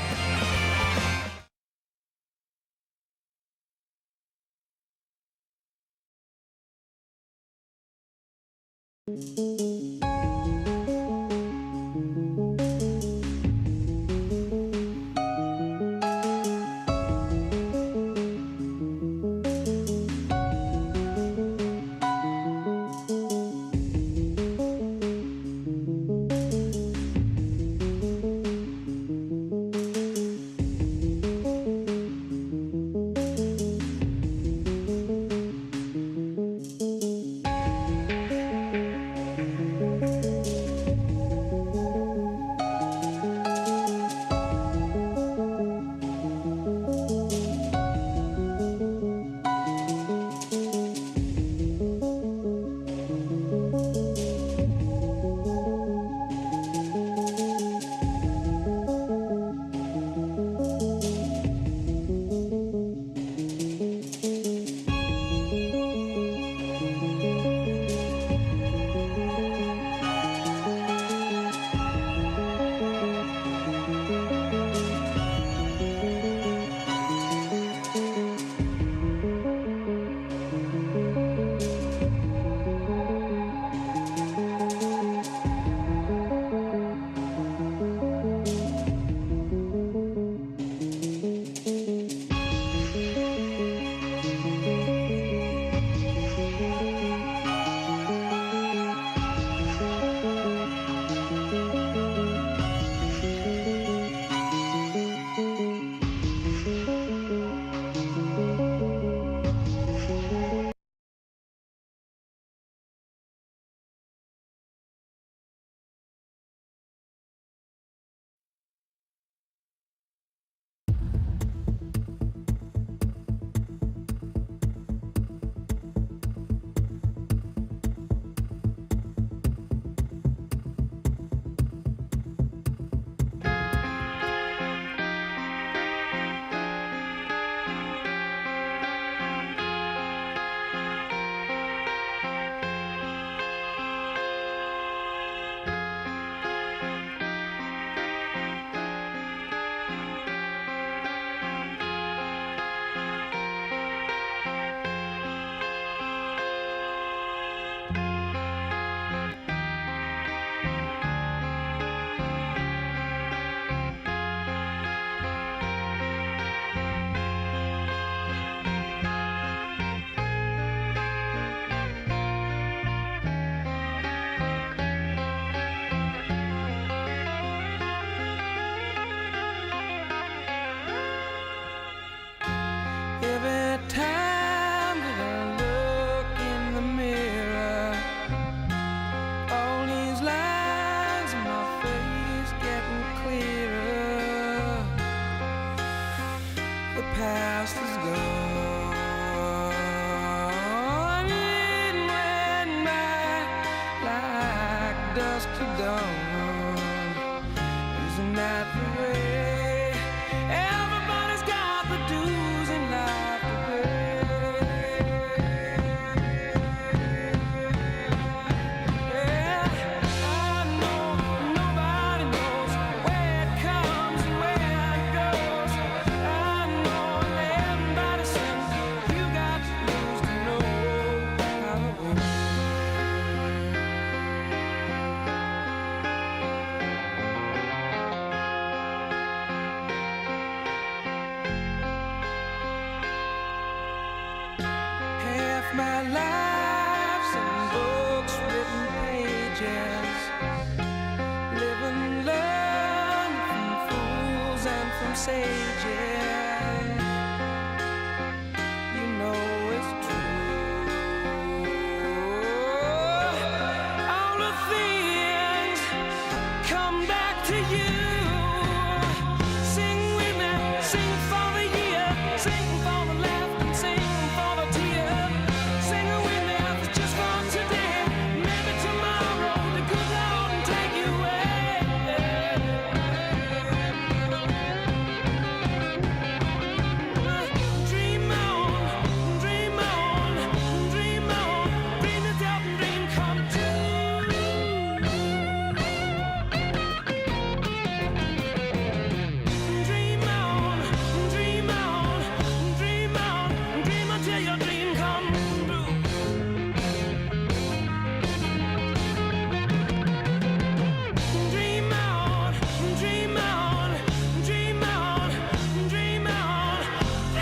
dusk to dawn. Isn't that the way? Everybody's got the dues in life to pay. Yeah, I know nobody knows where it comes and where it goes. I know everybody says you got to lose to know how it wins. Half my life's in books, written pages. Live and learn from fools and from sages. You know it's true. All the things come back to you. Sing with me, sing for the year, sing for the laugh and sing for the tear. Sing it with me, it's just for today. Maybe tomorrow the good Lord will take you away. Dream on, dream on, dream on. Dream it out and dream come true. Dream on, dream on, dream on, dream until your dream come true. Dream on, dream on, dream on, dream on, dream on, dream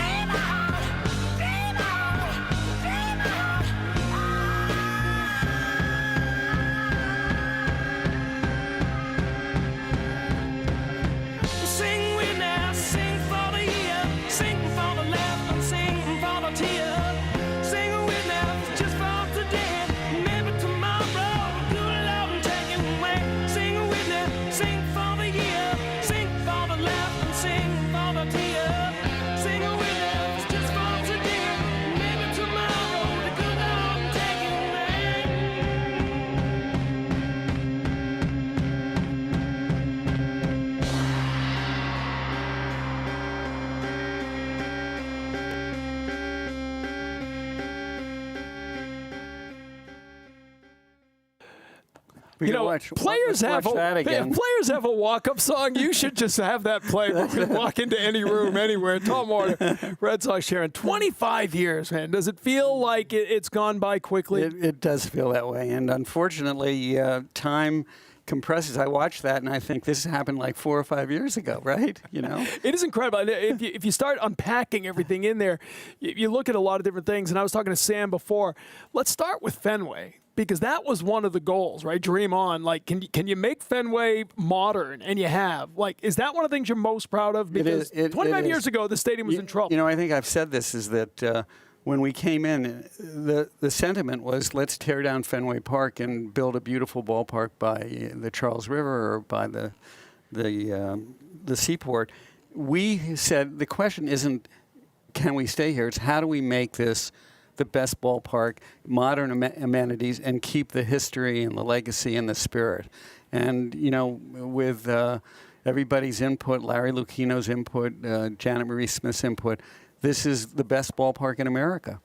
Sing with me, sing for the year, sing for the laugh and sing for the tear. Sing with me, just for today. Maybe tomorrow, good Lord will take you away. Sing with me, sing for the year, sing for the laugh and sing for the tear. Sing with me, just for today. Maybe tomorrow, the good Lord will take you away. You know, players have if players have a walk-up song, you should just have that play when we walk into any room, anywhere. Tom Warner, Red Sox Sharon, 25 years, man. Does it feel like it's gone by quickly? It does feel that way, and unfortunately, time compresses. I watched that, and I think this happened like 4 or 5 years ago, right? You know, It is incredible. If you start unpacking everything in there, you look at a lot of different things. And I was talking to Sam before. Let's start with Fenway, because that was one of the goals, right? Dream on. Like, can you make Fenway modern? And you have. Like, is that one of the things you're most proud of? Because 25 years ago, the stadium was in trouble. You know, I think I've said this, is that when we came in, the sentiment was, let's tear down Fenway Park and build a beautiful ballpark by the Charles River or by the seaport. We said the question isn't, can we stay here? It's how do we make this the best ballpark, modern amenities, and keep the history and the legacy and the spirit. And, you know, with everybody's input, Larry Lucchino's input, Janet Marie Smith's input, this is the best ballpark in America.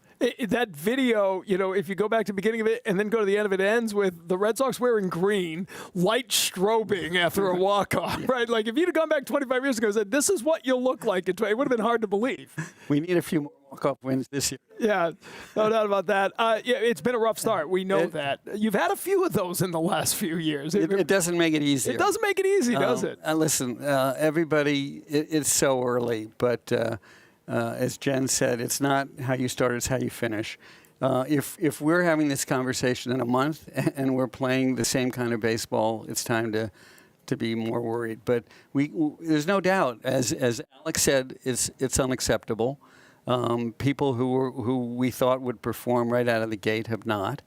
That video, you know, if you go back to the beginning of it and then go to the end of it, ends with the Red Sox wearing green, light strobing after a walk-off, right? Like, if you'd have gone back 25 years ago and said, this is what you'll look like, it would have been hard to believe. We need a few more walk-off wins this year. Yeah, no doubt about that. Yeah, it's been a rough start. We know that. You've had a few of those in the last few years. It doesn't make it easier. It doesn't make it easy, does it? Listen, everybody, it's so early, but as Jen said, it's not how you start, it's how you finish. If we're having this conversation in a month and we're playing the same kind of baseball, it's time to be more worried. But there's no doubt, as Alex said, it's unacceptable. People who we thought would perform right out of the gate have not.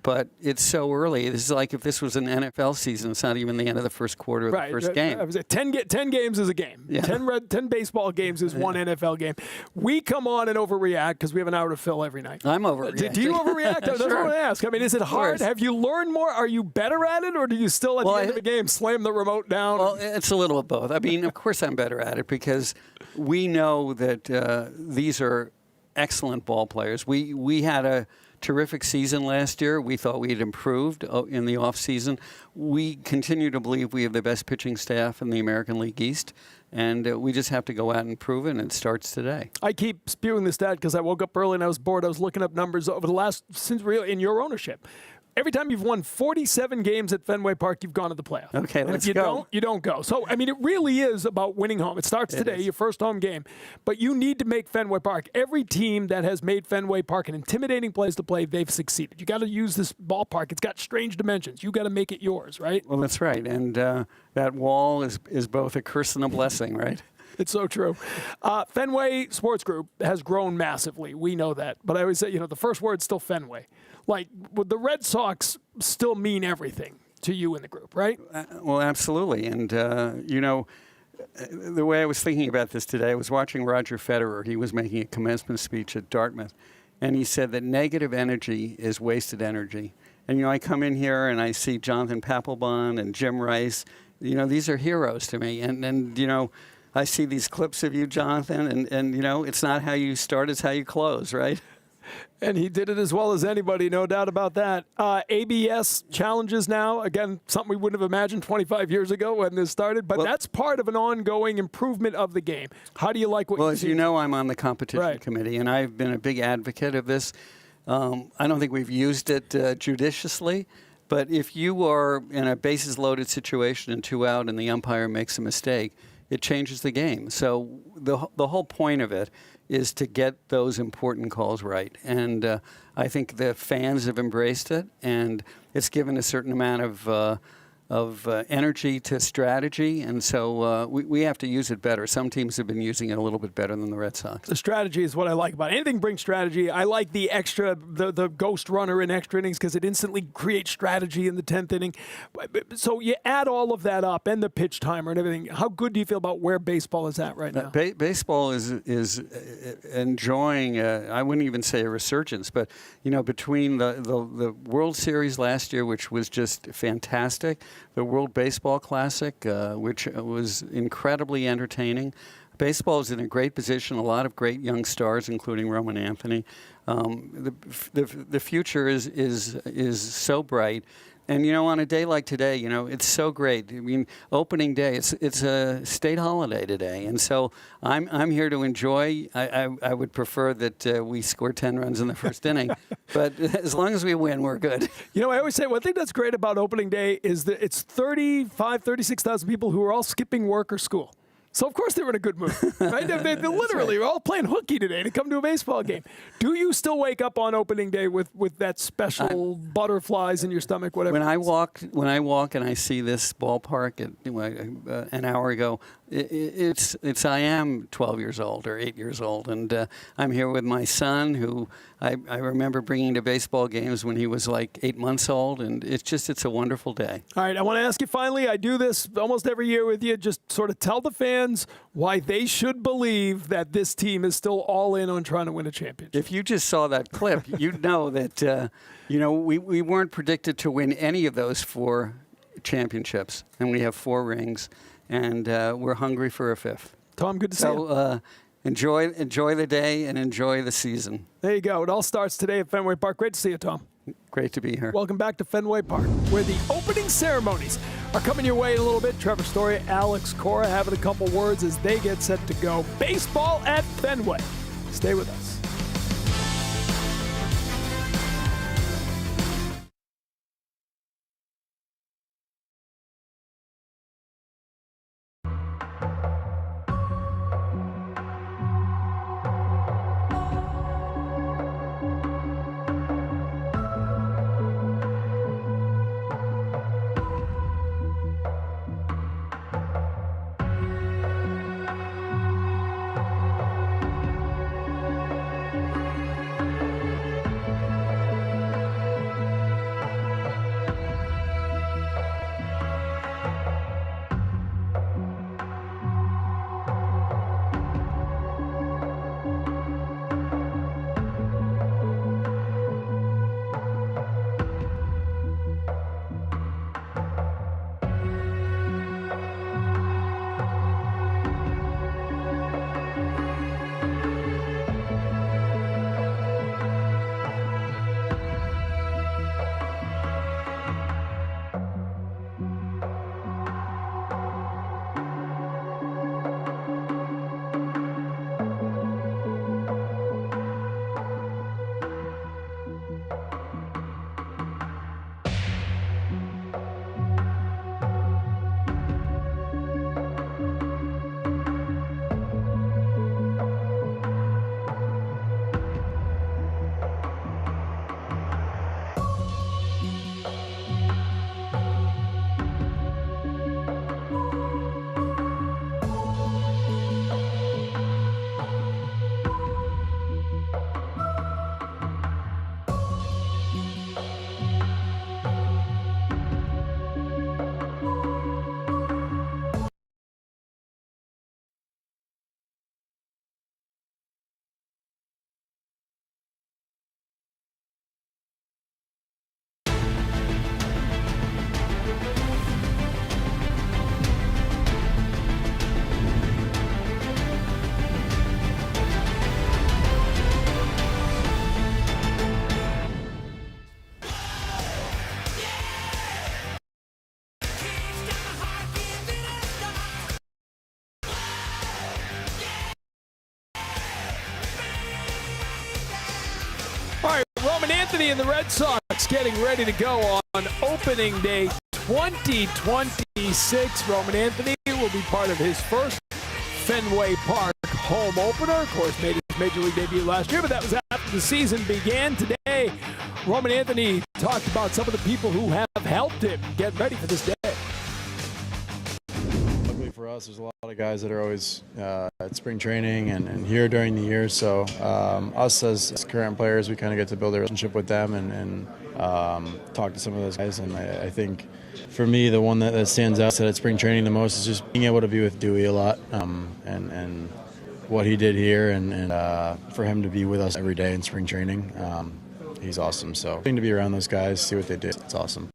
but it's so early. This is like if this was an NFL season, it's not even the end of the first quarter of the first game. I was at 10 games is a game. Yeah. 10 baseball games is one NFL game. We come on and overreact because we have an hour to fill every night. I'm overreacting. Do you overreact? That's what I want to ask. I mean, is it hard? Have you learned more? Are you better at it, or do you still at the end of the game slam the remote down? Well, it's a little of both. I mean, of course I'm better at it because we know that these are excellent ball players. We had a terrific season last year. We thought we had improved in the offseason. We continue to believe we have the best pitching staff in the American League East, and we just have to go out and prove it, and it starts today. I keep spewing this stat because I woke up early and I was bored. I was looking up numbers over the last, since in your ownership. Every time you've won 47 games at Fenway Park, you've gone to the playoffs. Okay, and let's if you go. You don't go. So, I mean, it really is about winning home. It starts today, your first home game. But you need to make Fenway Park. Every team that has made Fenway Park an intimidating place to play, they've succeeded. You got to use this ballpark. It's got strange dimensions. You got to make it yours, right? Well, that's right. And that wall is both a curse and a blessing, right? It's so true. Fenway Sports Group has grown massively. We know that. But I always say, the first word's still Fenway. Like, the Red Sox still mean everything to you in the group, right? Well, absolutely. And, the way I was thinking about this today, I was watching Roger Federer. He was making a commencement speech at Dartmouth. And he said that negative energy is wasted energy. And, I come in here and I see Jonathan Papelbon and Jim Rice. These are heroes to me. And I see these clips of you, Jonathan, and it's not how you start, it's how you close, right? And he did it as well as anybody, no doubt about that. ABS challenges now, again, something we wouldn't have imagined 25 years ago when this started, but that's part of an ongoing improvement of the game. How do you like what you see? Well, as you know, I'm on the competition committee, and I've been a big advocate of this. I don't think we've used it judiciously, but if you are in a bases-loaded situation and 2 out and the umpire makes a mistake, it changes the game. So the whole point of it is to get those important calls right. And I think the fans have embraced it, and it's given a certain amount of energy to strategy, and so we have to use it better. Some teams have been using it a little bit better than the Red Sox. The strategy is what I like about it. Anything brings strategy. I like the the ghost runner in extra innings because it instantly creates strategy in the 10th inning. So you add all of that up and the pitch timer and everything. How good do you feel about where baseball is at right now? Baseball is enjoying, I wouldn't even say a resurgence, but between the World Series last year, which was just fantastic, the World Baseball Classic, which was incredibly entertaining. Baseball is in a great position. A lot of great young stars, including Roman Anthony. The future is so bright. And on a day like today, it's so great. I mean, opening day, it's a state holiday today, and so I'm here to enjoy. I would prefer that we score 10 runs in the first inning, but as long as we win, we're good. I always say one thing that's great about opening day is that it's 36,000 people who are all skipping work or school. So, of course, they're in a good mood, right? They're literally we're all playing hooky today to come to a baseball game. Do you still wake up on opening day with that special butterflies in your stomach, whatever? When I walk and I see this ballpark an hour ago, I am 12 years old or 8 years old, and I'm here with my son, who I remember bringing to baseball games when he was like 8 months old, and it's a wonderful day. All right, I want to ask you finally, I do this almost every year with you, just sort of tell the fans why they should believe that this team is still all in on trying to win a championship. If you just saw that clip, you'd know that, we weren't predicted to win any of those 4 championships, and we have 4 rings, and we're hungry for a 5th. Tom, good to see you. Enjoy the day and enjoy the season. There you go. It all starts today at Fenway Park. Great to see you, Tom. Great to be here. Welcome back to Fenway Park, where the opening ceremonies are coming your way in a little bit. Trevor Story, Alex Cora having a couple words as they get set to go. Baseball at Fenway. Stay with us. Anthony and the Red Sox getting ready to go on opening day 2026. Roman Anthony will be part of his first Fenway Park home opener. Of course, made his Major League debut last year, but that was after the season began. Today, Roman Anthony talked about some of the people who have helped him get ready for this day. Luckily for us, there's a lot of guys that are always at spring training and here during the year. So us as current players, we kind of get to build a relationship with them and talk to some of those guys. And I think for me, the one that stands out at spring training the most is just being able to be with Dewey a lot and what he did here and for him to be with us every day in spring training. He's awesome. So getting to be around those guys, see what they do, it's awesome.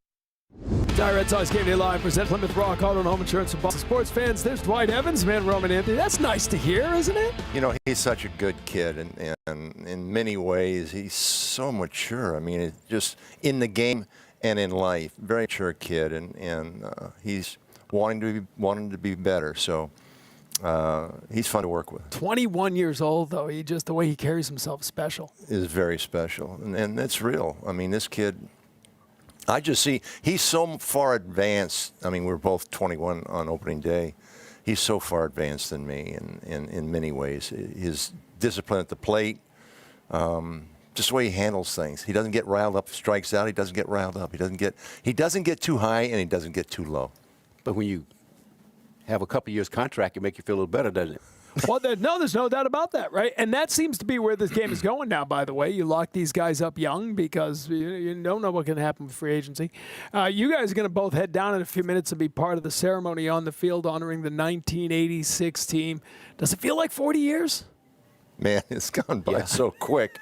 Red Sox Game Day Live present Plymouth Rock Auto and Home Insurance for Boston sports fans. There's Dwight Evans, man, Roman Anthony. That's nice to hear, isn't it? You know, he's such a good kid, and in many ways, he's so mature. I mean, it's just in the game and in life, very mature kid, and he's wanting to be better. So he's fun to work with. 21 years old, though. The way he carries himself is special. Is very special, and it's real. I mean, this kid. I just see he's so far advanced. I mean, we're both 21 on opening day. He's so far advanced than me in many ways. His discipline at the plate, just the way he handles things. He doesn't get riled up, strikes out. He doesn't get riled up. He doesn't get too high and he doesn't get too low. But when you have a couple years contract, it make you feel a little better, doesn't it? Well, there's no doubt about that, right? And that seems to be where this game is going now, by the way. You lock these guys up young because you don't know what can happen with free agency. You guys are going to both head down in a few minutes and be part of the ceremony on the field honoring the 1986 team. Does it feel like 40 years? Man, it's gone by so quick.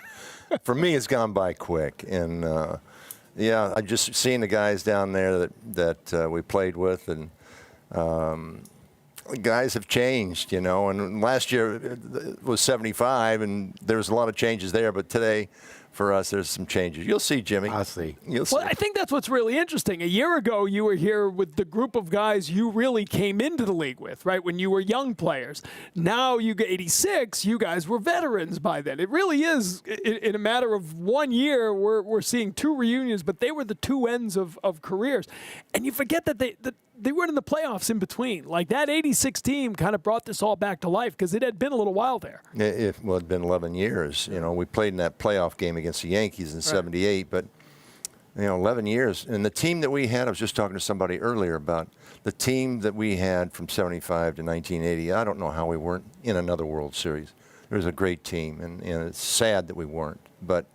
For me, it's gone by quick. And, yeah, I just seen the guys down there that we played with, and guys have changed, you know, and last year it was 75, and there was a lot of changes there, but today, for us, there's some changes. You'll see, Jimmy. I'll see. You'll see. Well, I think that's what's really interesting. A year ago, you were here with the group of guys you really came into the league with, right, when you were young players. Now, you get 86, you guys were veterans by then. It really is, in a matter of 1 year, we're seeing two reunions, but they were the two ends of careers. And you forget that they weren't in the playoffs in between. Like, that 86 team kind of brought this all back to life because it had been a little while there. It had been 11 years. You know, we played in that playoff game against the Yankees in '78, but, you know, 11 years. And the team that we had, I was just talking to somebody earlier about the team that we had from '75 to 1980. I don't know how we weren't in another World Series. It was a great team, and it's sad that we weren't. But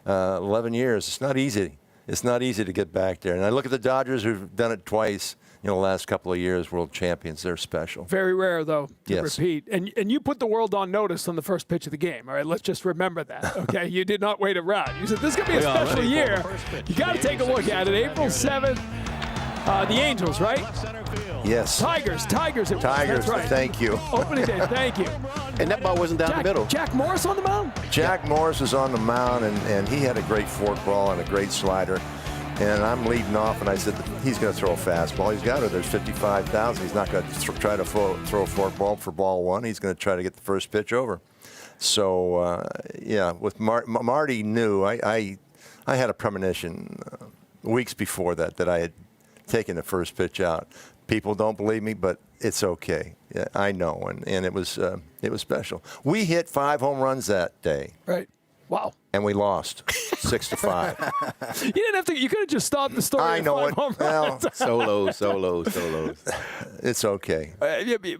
11 years, it's not easy. It's not easy to get back there. And I look at the Dodgers who've done it twice. You know, the last couple of years, world champions, they're special. Very rare, though, to yes. repeat. And you put the world on notice on the first pitch of the game, all right? Let's just remember that, okay? You did not wait around. You said, this is going to be a special year. You got to take a look at it. April 7th, the Angels, right? Yes. Tigers. Tigers, That's right. Thank you. Opening day, thank you. And that ball wasn't down the middle. Jack Morris on the mound? Jack Morris was on the mound, and he had a great fork ball and a great slider. And I'm leading off, and I said, he's going to throw a fastball. He's got it. There's 55,000. He's not going to try to throw a fork ball for ball one. He's going to try to get the first pitch over. So, yeah, with Marty knew. I had a premonition weeks before that I had taken the first pitch out. People don't believe me, but it's okay. Yeah, I know, and it was special. We hit 5 home runs that day. Right. Wow. And we lost 6-5. You didn't have to. You could have just stopped the story. I know it. Well, solos. It's okay.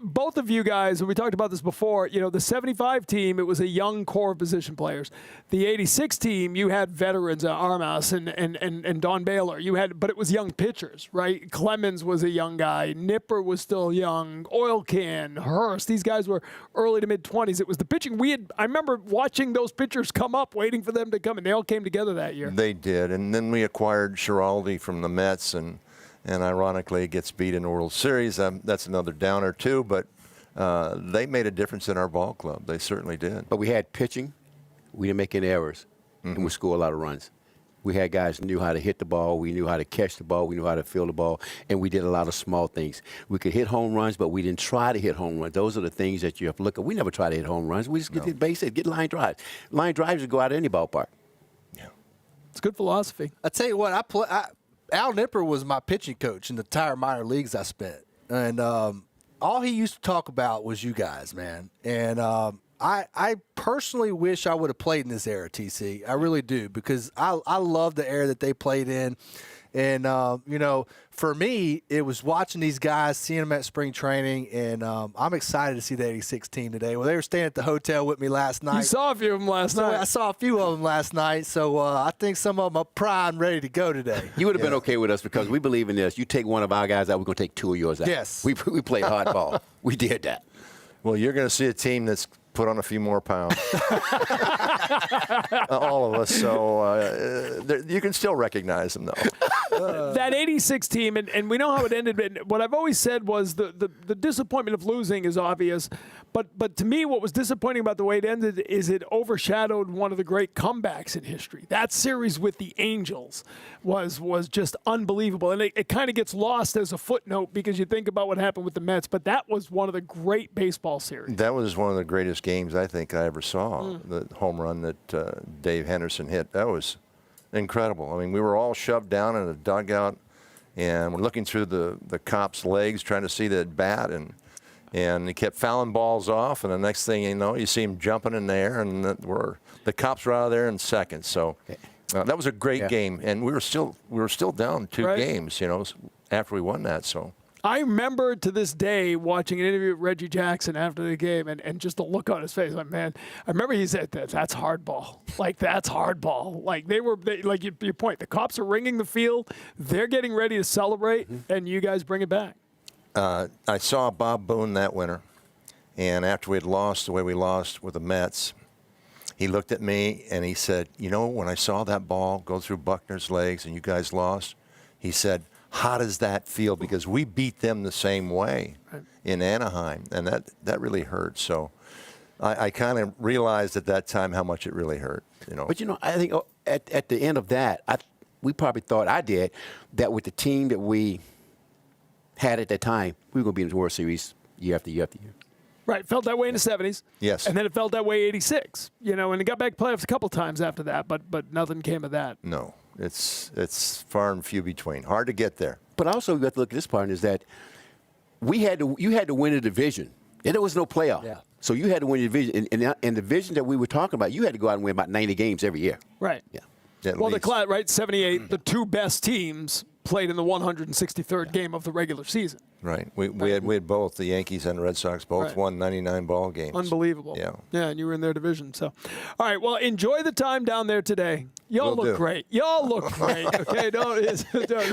Both of you guys, and we talked about this before, you know, the 75 team, it was a young core of position players. The 86 team, you had veterans, Armas and Don Baylor. But it was young pitchers, right? Clemens was a young guy. Nipper was still young. Oil Can, Hurst. These guys were early to mid-20s. It was the pitching. I remember watching those pitchers come up, waiting for them to come, and they all came together that year. They did, and then we acquired Schiraldi from the Mets, and ironically gets beat in the World Series. That's another downer too, but they made a difference in our ball club. They certainly did. But we had pitching. We didn't make any errors, and we scored a lot of runs. We had guys who knew how to hit the ball. We knew how to catch the ball. We knew how to field the ball, and we did a lot of small things. We could hit home runs, but we didn't try to hit home runs. Those are the things that you have to look at. We never try to hit home runs. We just get the base hit, get line drives. Line drives would go out of any ballpark. It's good philosophy. I tell you what, Al Nipper was my pitching coach in the entire minor leagues I spent. And all he used to talk about was you guys, man. And I personally wish I would have played in this era, TC. I really do, because I love the era that they played in. And, you know, for me, it was watching these guys, seeing them at spring training, and I'm excited to see the 86 team today. Well, they were staying at the hotel with me last night. You saw a few of them last night. I saw a few of them last night, so I think some of them are primed, ready to go today. You would have been okay with us because we believe in this. You take one of our guys out, we're going to take two of yours out. Yes. We played hardball. We did that. Well, you're going to see a team that's put on a few more pounds. All of us. So you can still recognize them, though. That 86 team, and we know how it ended. And what I've always said was the disappointment of losing is obvious. But to me, what was disappointing about the way it ended is it overshadowed one of the great comebacks in history. That series with the Angels was just unbelievable. And it kind of gets lost as a footnote because you think about what happened with the Mets. But that was one of the great baseball series. That was one of the greatest games I think I ever saw. The home run that Dave Henderson hit. That was incredible. I mean, we were all shoved down in a dugout, and we're looking through the cop's legs trying to see the bat, and he kept fouling balls off, and the next thing you know, you see him jumping in the air, and the cops were out of there in seconds. So that was a great game, and we were still down two games, you know, after we won that. So I remember to this day watching an interview with Reggie Jackson after the game and just the look on his face. Like, man, I remember he said that's hardball. Like, that's hardball. Like, like your point, the cops are ringing the field. They're getting ready to celebrate, and you guys bring it back. I saw Bob Boone that winter, and after we had lost the way we lost with the Mets, he looked at me and he said, you know, when I saw that ball go through Buckner's legs and you guys lost, he said, how does that feel? Because we beat them the same way in Anaheim, and that really hurt. So I kind of realized at that time how much it really hurt. You know. But, you know, I think at the end of that, we probably thought, I did, that with the team that we had at that time, we were going to be in the World Series year after year after year. Right, felt that way in the 70s. Yes. And then it felt that way 86. You know, and it got back to playoffs a couple times after that, but nothing came of that. No, it's far and few between. Hard to get there. But also, you have to look at this part is that you had to win a division, and there was no playoff. Yeah. So you had to win a division, and the division that we were talking about, you had to go out and win about 90 games every year. Right. Yeah. Well, the class, right, 78, the two best teams played in the 163rd game of the regular season. Right. We had both, the Yankees and the Red Sox, both won 99 ball games. Unbelievable. Yeah. Yeah, and you were in their division. So, all right, well, enjoy the time down there today. Y'all Will look do. great. Y'all look great. Okay,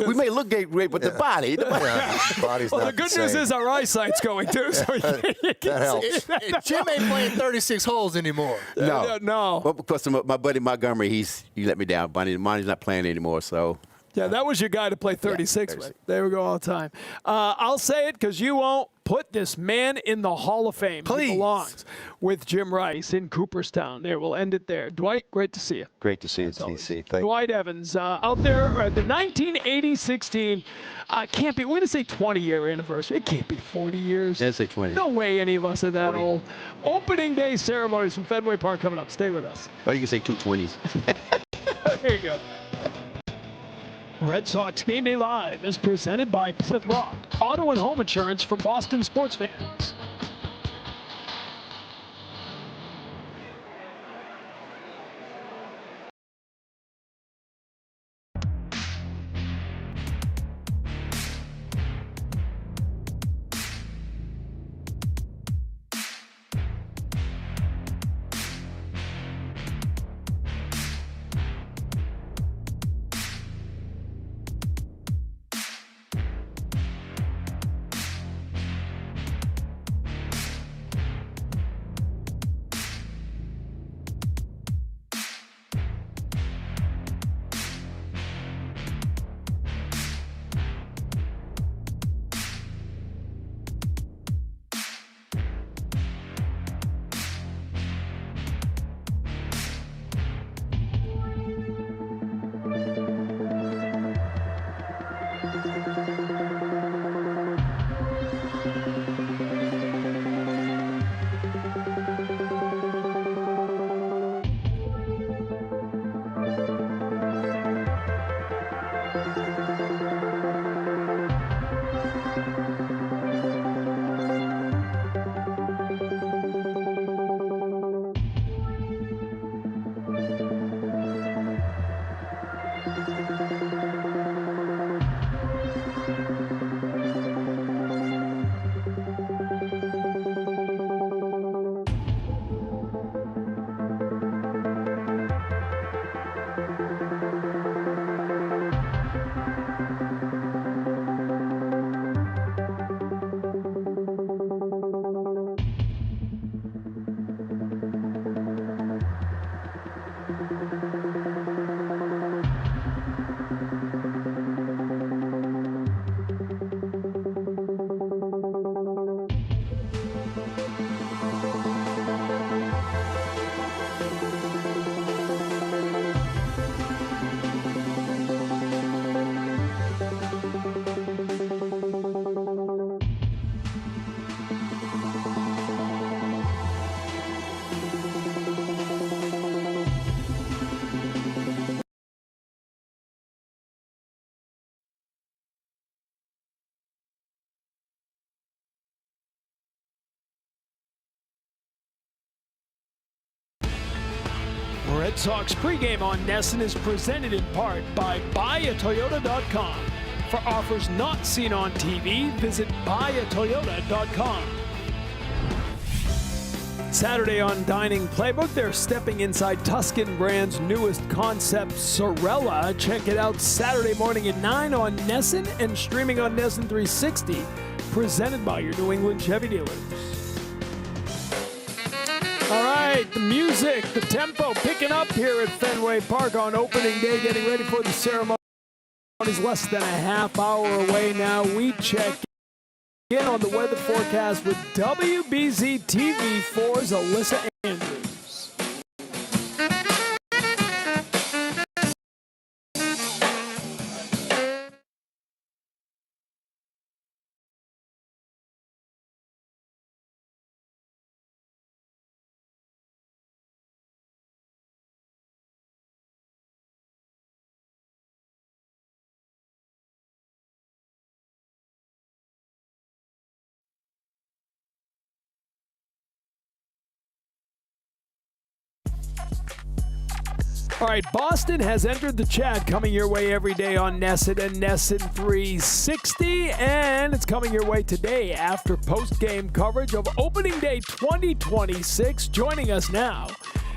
we may look great, but the body. Body's well, not the good the news same. is our eyesight's going too. So that helps. Jim ain't playing 36 holes anymore. No. Well, because my buddy Montgomery, he let me down. Monty's not playing anymore, so. Yeah, that was your guy to play 36 with. There we go all the time. I'll say it because you won't. Put this man in the Hall of Fame. Please. He belongs with Jim Rice in Cooperstown. There, we'll end it there. Dwight, great to see you. Great to see you, TC. Thank you. Dwight Evans out there at the 1986 team. Can't be, we're going to say 20-year anniversary. It can't be 40 years. Let's say 20. No way any of us are that old. Opening day ceremonies from Fenway Park coming up. Stay with us. Or you can say 220s. There you go. Red Sox Game Day Live is presented by Plymouth Rock, auto and home insurance for Boston sports fans. Red Sox pregame on NESN is presented in part by buyatoyota.com. For offers not seen on TV, visit buyatoyota.com. Saturday on Dining Playbook, they're stepping inside Tuscan Brand's newest concept, Sorella. Check it out Saturday morning at 9 on NESN and streaming on NESN 360, presented by your New England Chevy dealers. All right, the music, the tempo picking up here at Fenway Park on opening day, getting ready for the ceremonies. Less than a half hour away now. We check in on the weather forecast with WBZ TV4's Alyssa Andrews. All right, Boston has entered the chat, coming your way every day on NESN and NESN 360, and it's coming your way today after post-game coverage of Opening Day 2026. Joining us now,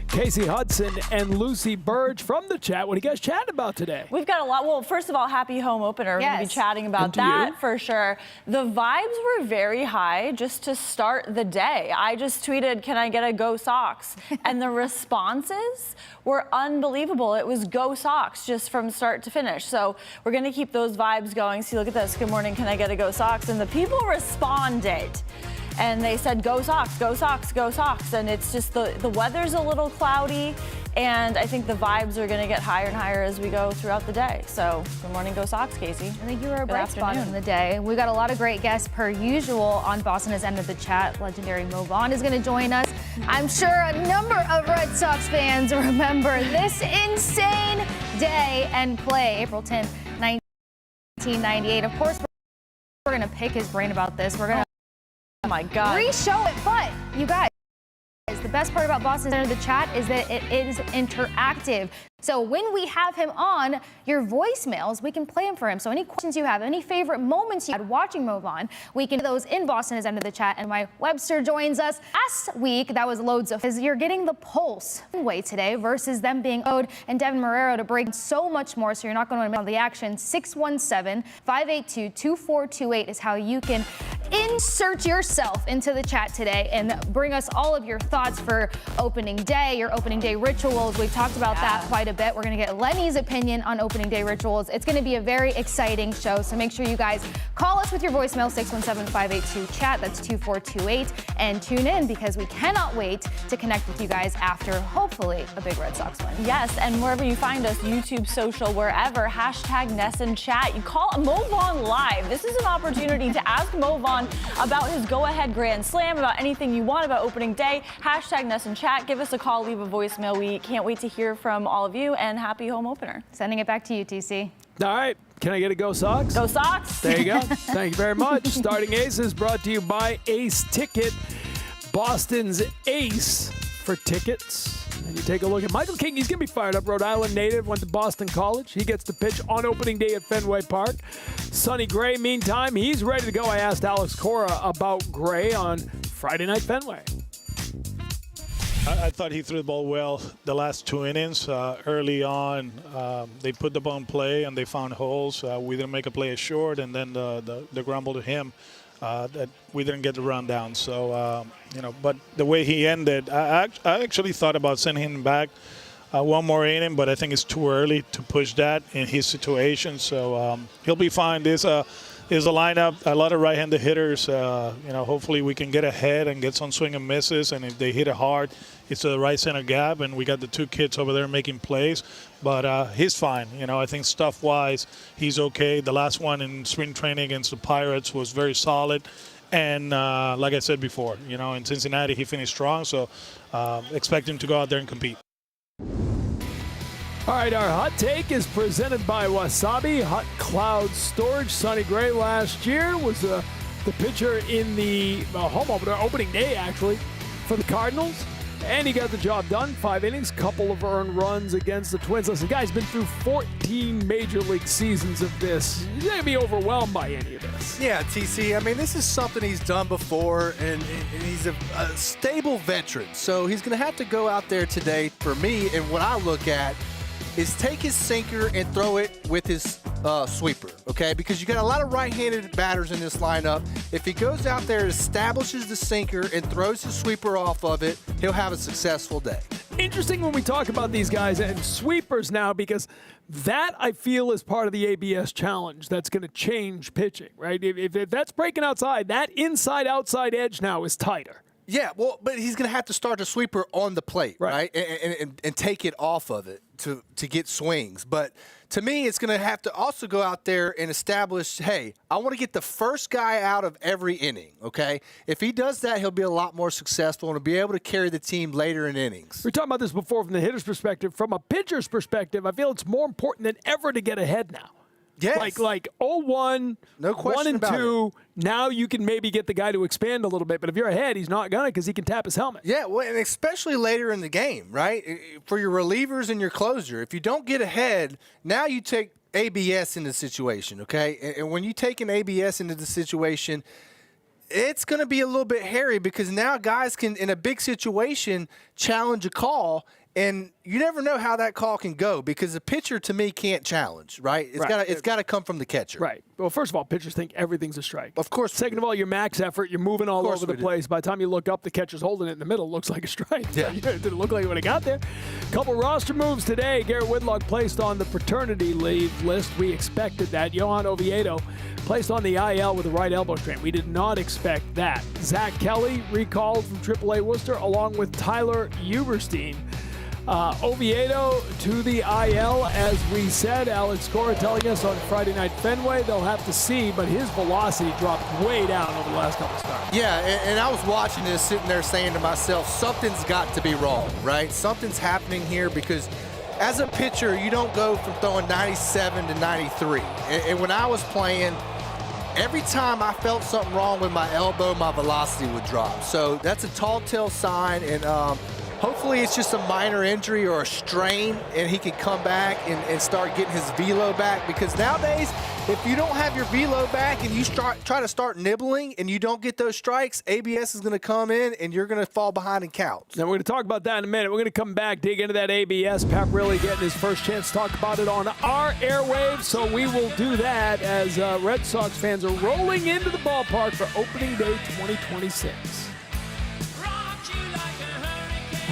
Casey Hudson and Lucy Burge from the chat. What are you guys chatting about today? We've got a lot. Well, first of all, happy home opener. We're going to be chatting about that for sure. The vibes were very high just to start the day. I just tweeted, "Can I get a Go Sox?" And the responses were unbelievable. It was Go Sox just from start to finish. So we're going to keep those vibes going. See, look at this. Good morning. Can I get a Go Sox? And the people responded. And they said, "Go Sox, go Sox, go Sox." And it's just the weather's a little cloudy, and I think the vibes are going to get higher and higher as we go throughout the day. So good morning, Go Sox, Casey. I think you were a bright spot in the day. We got a lot of great guests per usual on Boston has entered the chat. Legendary Mo Vaughn is going to join us. I'm sure a number of Red Sox fans remember this insane day and play, April 10th, 1998. Of course, we're going to pick his brain about this. We're going to re-show it, but you guys, the best part about Boston Center, the chat, is that it is interactive. So when we have him on, your voicemails, we can play them for him. So any questions you have, any favorite moments you had watching Mo Vaughn, we can do those in Boston is under the chat. And my Webster joins us. Last week, that was loads of, because you're getting the pulse way today versus them being owed and Devin Marrero to break so much more. So you're not going to miss the action. 617-582-2428 is how you can insert yourself into the chat today and bring us all of your thoughts for opening day, your opening day rituals. We've talked about that quite a bit. We're going to get Lenny's opinion on opening day rituals. It's going to be a very exciting show, so make sure you guys call us with your voicemail, 617-582-CHAT. That's 2428, and tune in because we cannot wait to connect with you guys after, hopefully, a big Red Sox win. Yes, and wherever you find us, YouTube, social, wherever, hashtag NESN chat. You call Mo Vaughn live. This is an opportunity to ask Mo Vaughn about his go-ahead grand slam, about anything you want about opening day. Hashtag NESN chat. Give us a call, leave a voicemail. We can't wait to hear from all of you, and happy home opener. Sending it back to you, TC. All right. Can I get a Go Sox? Go Sox. There you go. Thank you very much. Starting Ace is brought to you by Ace Ticket, Boston's ace for tickets. And you take a look at Michael King. He's going to be fired up. Rhode Island native, went to Boston College. He gets to pitch on opening day at Fenway Park. Sonny Gray, meantime, he's ready to go. I asked Alex Cora about Gray on Friday Night Fenway. I thought he threw the ball well the last 2 innings. Early on, they put the ball in play and they found holes. We didn't make a play as short, and then the ground ball to him that we didn't get the run down. So, but the way he ended, I actually thought about sending him back one more inning, but I think it's too early to push that in his situation. So he'll be fine. There's a lineup, a lot of right-handed hitters. Hopefully we can get ahead and get some swing and misses. And if they hit it hard, it's to the right center gap. And we got the 2 kids over there making plays. But he's fine. I think stuff-wise, he's okay. The last one in spring training against the Pirates was very solid. And like I said before, in Cincinnati, he finished strong. So expect him to go out there and compete. All right, our hot take is presented by Wasabi Hot Cloud Storage. Sonny Gray last year was the pitcher in the home opener, opening day actually, for the Cardinals. And he got the job done. 5 innings, couple of earned runs against the Twins. Listen, guy's been through 14 major league seasons of this. He's not going to be overwhelmed by any of this. Yeah, TC, I mean, this is something he's done before, and he's a stable veteran. So he's going to have to go out there today, for me, and what I look at is take his sinker and throw it with his sweeper, okay? Because you got a lot of right-handed batters in this lineup. If he goes out there, establishes the sinker, and throws his sweeper off of it, he'll have a successful day. Interesting when we talk about these guys and sweepers now, because that, I feel, is part of the ABS challenge that's going to change pitching, right? If that's breaking outside, that inside-outside edge now is tighter. Yeah, well, but he's going to have to start the sweeper on the plate, right? And take it off of it to get swings. But to me, it's going to have to also go out there and establish, hey, I want to get the first guy out of every inning, okay? If he does that, he'll be a lot more successful and will be able to carry the team later in innings. We were talking about this before from the hitter's perspective. From a pitcher's perspective, I feel it's more important than ever to get ahead now. Yes. Like 0-1, no question 1 and about 2. Now you can maybe get the guy to expand a little bit. But if you're ahead, he's not going to because he can tap his helmet. Yeah, well, and especially later in the game, right? For your relievers and your closer. If you don't get ahead, now you take ABS into the situation, okay? And when you take an ABS into the situation, it's going to be a little bit hairy because now guys can, in a big situation, challenge a call. And you never know how that call can go because the pitcher, to me, can't challenge, right? It's got to come from the catcher. Right. Well, first of all, pitchers think everything's a strike. Of course. Second of all, your max effort, you're moving all over the place. By the time you look up, the catcher's holding it in the middle. It looks like a strike. Yeah. It didn't look like it when it got there. Couple roster moves today. Garrett Whitlock placed on the paternity leave list. We expected that. Johan Oviedo placed on the IL with a right elbow strain. We did not expect that. Zach Kelly recalled from AAA Worcester along with Tyler Uberstein. Oviedo to the IL, as we said. Alex Cora telling us on Friday Night Fenway. They'll have to see, but his velocity dropped way down over the last couple starts. Yeah, and I was watching this, sitting there saying to myself, something's got to be wrong, right? Something's happening here because as a pitcher, you don't go from throwing 97 to 93. And when I was playing, every time I felt something wrong with my elbow, my velocity would drop. So that's a tall tale sign, and hopefully it's just a minor injury or a strain and he can come back and start getting his velo back, because nowadays if you don't have your velo back and you try to start nibbling and you don't get those strikes, ABS is going to come in and you're going to fall behind in counts. Now we're going to talk about that in a minute. We're going to come back, dig into that ABS. Pap really getting his first chance to talk about it on our airwaves, so we will do that as Red Sox fans are rolling into the ballpark for opening day 2026.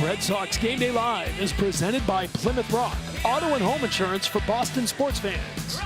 Red Sox Game Day Live is presented by Plymouth Rock, auto and home insurance for Boston sports fans.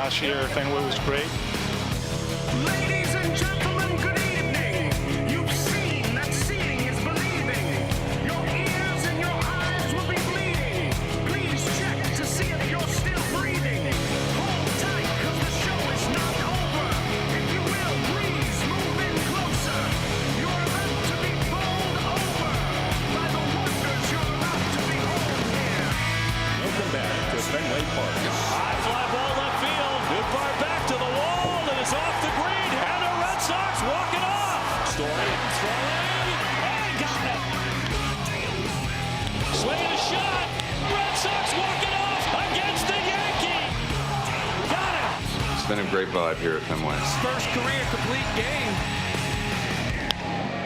last year. Fenway was great. Ladies and gentlemen, good evening. You've seen that seeing is believing. Your ears and your eyes will be bleeding. Please check to see if you're still breathing. Hold tight, cause the show is not over. If you will, please move in closer. You're about to be bowled over by the wonders you're about to behold here. Welcome back to Fenway Park. High fly ball left field. Good far back to the wall. And it's off the green. And the Red Sox walk it off. Story throwing. And got it. Swinging a shot. Red Sox walk it off against the Yankee. Got it. It's been a great vibe here at Fenway. First career complete game.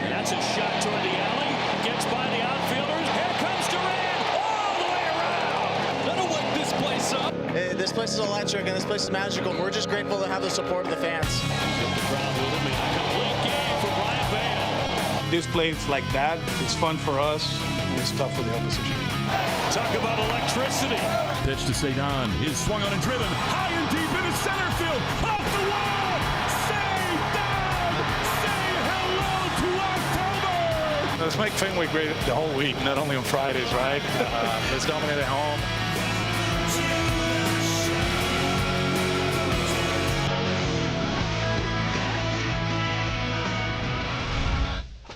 And that's a shot toward the alley. Gets by the outfielders. Here comes Durant. All the way around. That'll wake this place up. This place is electric and this place is magical. We're just grateful to have the support of the fans. Complete game for Brian Van. This plays like that. It's fun for us. And it's tough for the opposition. Talk about electricity. Pitch to Cedon. He's swung on and driven. High and deep into center field. Off the wall. Cedon. Say hello to October. Let's make Fenway great the whole week, not only on Fridays, right? Let's dominate at home.